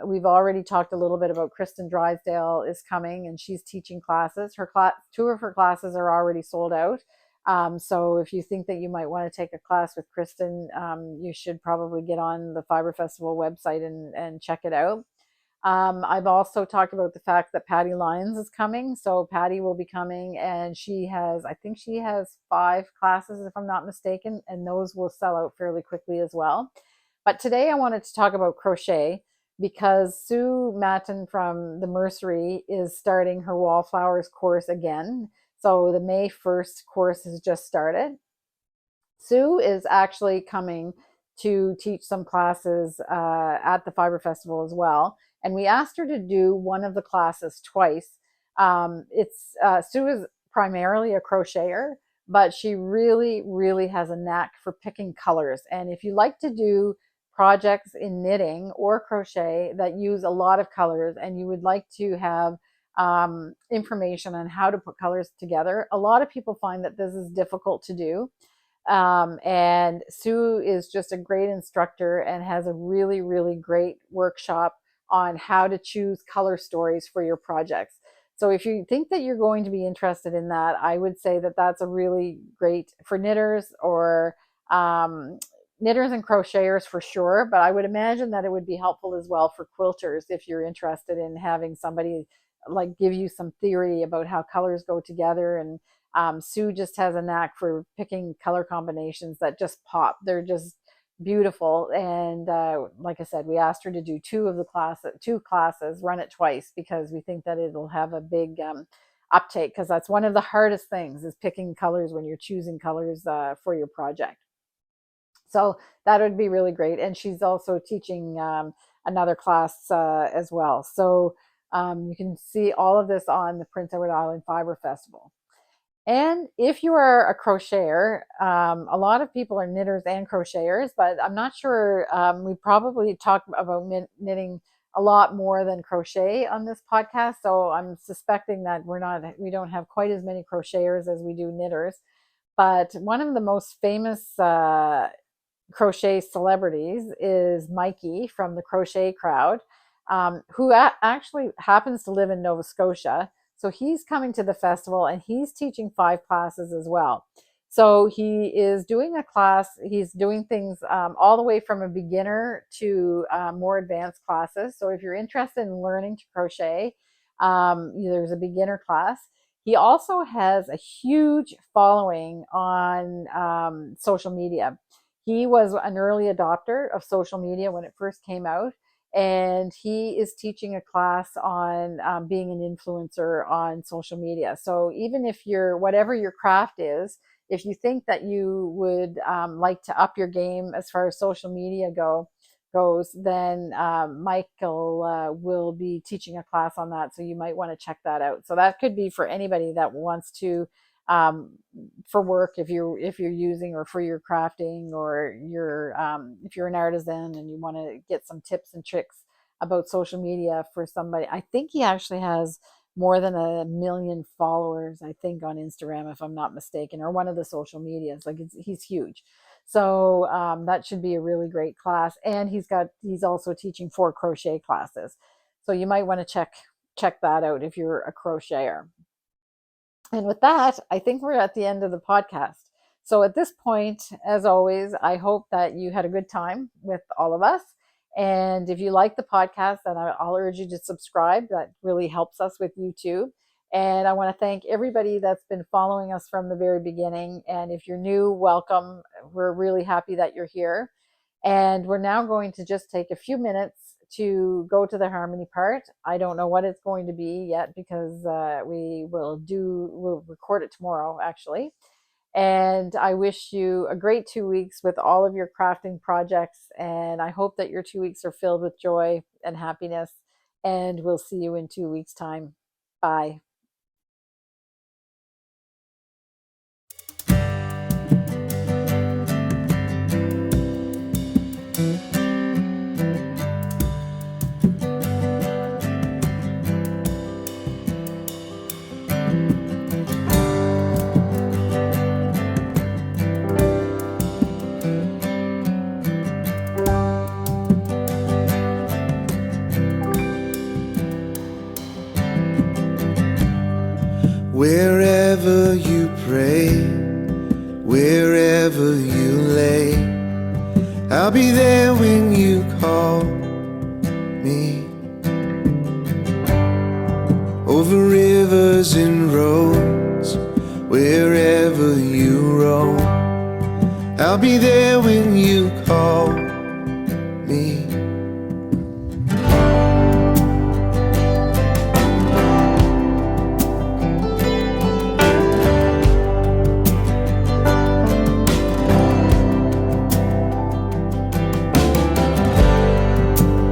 We've already talked a little bit about Kristen Drysdale is coming, and she's teaching classes. Two of her classes are already sold out. So if you think that you might want to take a class with Kristen, you should probably get on the Fibre Festival website and check it out. I've also talked about the fact that Patty Lyons is coming. So Patty will be coming, and I think she has 5 classes, if I'm not mistaken, and those will sell out fairly quickly as well. But today I wanted to talk about crochet because Sue Matten from the Mercery is starting her Wallflowers course again. So the May 1st course has just started. Sue is actually coming to teach some classes at the Fibre Festival as well. And we asked her to do one of the classes twice. Sue is primarily a crocheter, but she really, really has a knack for picking colors. And if you like to do projects in knitting or crochet that use a lot of colors, and you would like to have information on how to put colors together, a lot of people find that this is difficult to do. And Sue is just a great instructor and has a really, really great workshop on how to choose color stories for your projects. So if you think that you're going to be interested in that, I would say that that's a really great for knitters or knitters and crocheters for sure. But I would imagine that it would be helpful as well for quilters if you're interested in having somebody like give you some theory about how colors go together. And Sue just has a knack for picking color combinations that just pop. They're just beautiful. And like I said, we asked her to do two classes, run it twice, because we think that it'll have a big uptake, because that's one of the hardest things is picking colors when you're choosing colors for your project. So that would be really great. And she's also teaching another class as well. So you can see all of this on the Prince Edward Island Fibre Festival. And if you are a crocheter, a lot of people are knitters and crocheters, but I'm not sure, we probably talk about knitting a lot more than crochet on this podcast. So I'm suspecting that we don't have quite as many crocheters as we do knitters. But one of the most famous crochet celebrities is Mikey from the Crochet Crowd, who actually happens to live in Nova Scotia. So he's coming to the festival, and he's teaching 5 classes as well. So he is doing a class. He's doing things all the way from a beginner to more advanced classes. So if you're interested in learning to crochet, there's a beginner class. He also has a huge following on social media. He was an early adopter of social media when it first came out. And he is teaching a class on being an influencer on social media. So even if whatever your craft is, if you think that you would like to up your game as far as social media goes, then Michael will be teaching a class on that. So you might want to check that out. So that could be for anybody that wants to, for work, if you're using, or for your crafting, or if you're an artisan and you want to get some tips and tricks about social media for somebody. I think he actually has more than 1 million followers, I think, on Instagram, if I'm not mistaken, or one of the social medias. Like he's huge. So that should be a really great class. And he's also teaching 4 crochet classes. So you might want to check that out if you're a crocheter. And with that, I think we're at the end of the podcast. So at this point, as always, I hope that you had a good time with all of us. And if you like the podcast, then I'll urge you to subscribe. That really helps us with YouTube. And I want to thank everybody that's been following us from the very beginning. And if you're new, welcome. We're really happy that you're here. And we're now going to just take a few minutes to go to the harmony part. I don't know what it's going to be yet because we'll record it tomorrow actually. And I wish you a great 2 weeks with all of your crafting projects. And I hope that your 2 weeks are filled with joy and happiness. And we'll see you in 2 weeks' time. Bye. Wherever you pray, wherever you lay, I'll be there when you call me. Over rivers and roads, wherever you roam, I'll be there when you call me.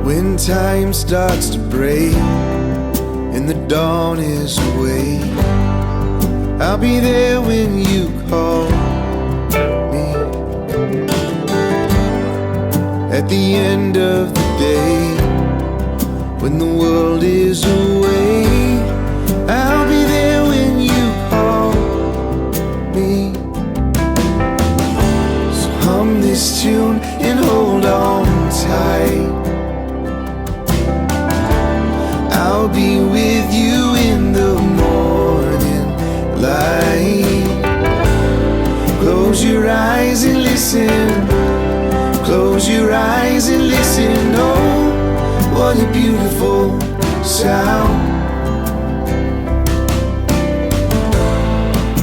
When time starts to break and the dawn is away, I'll be there when you call me. At the end of the day, when the world is away, I'll be there when you call me. So hum this tune and hold on tight. I'll be with you in the morning light. Close your eyes and listen. Close your eyes and listen. Oh, what a beautiful sound.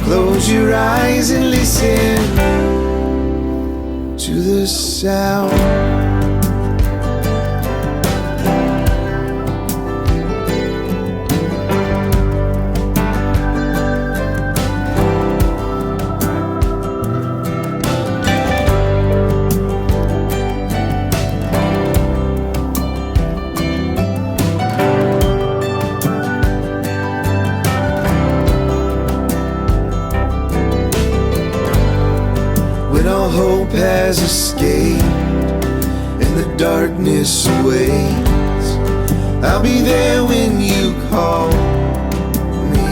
Close your eyes and listen to the sound. Hope has escaped and the darkness awaits, I'll be there when you call me.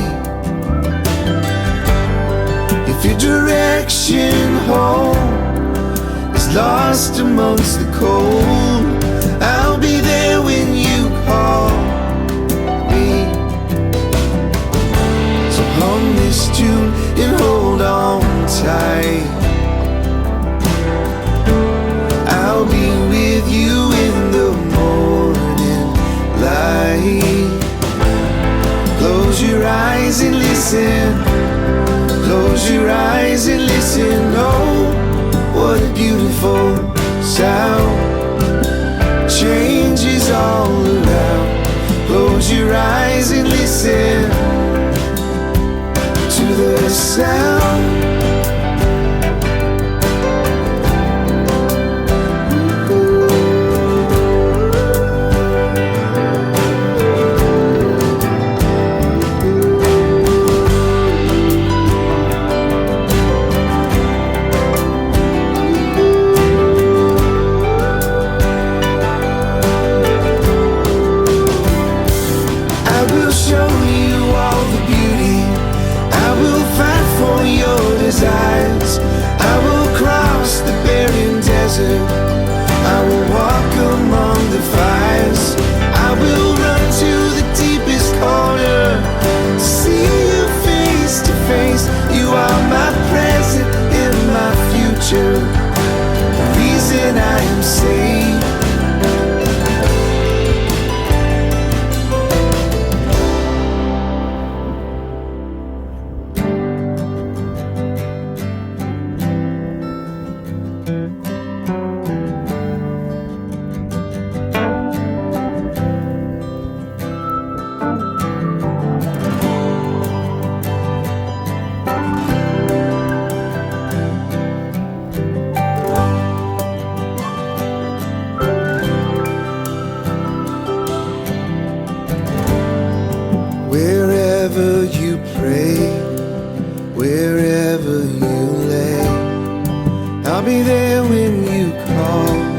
If your direction home is lost amongst the cold, I'll be there when you call me. So hum this tune and hold on tight. I'll be with you in the morning light. Close your eyes and listen. Close your eyes and listen. Oh, what a beautiful sound. Change is all around. Close your eyes and listen to the sound. Show you all the beauty. I will fight for you. Wherever you pray, wherever you lay, I'll be there when you call.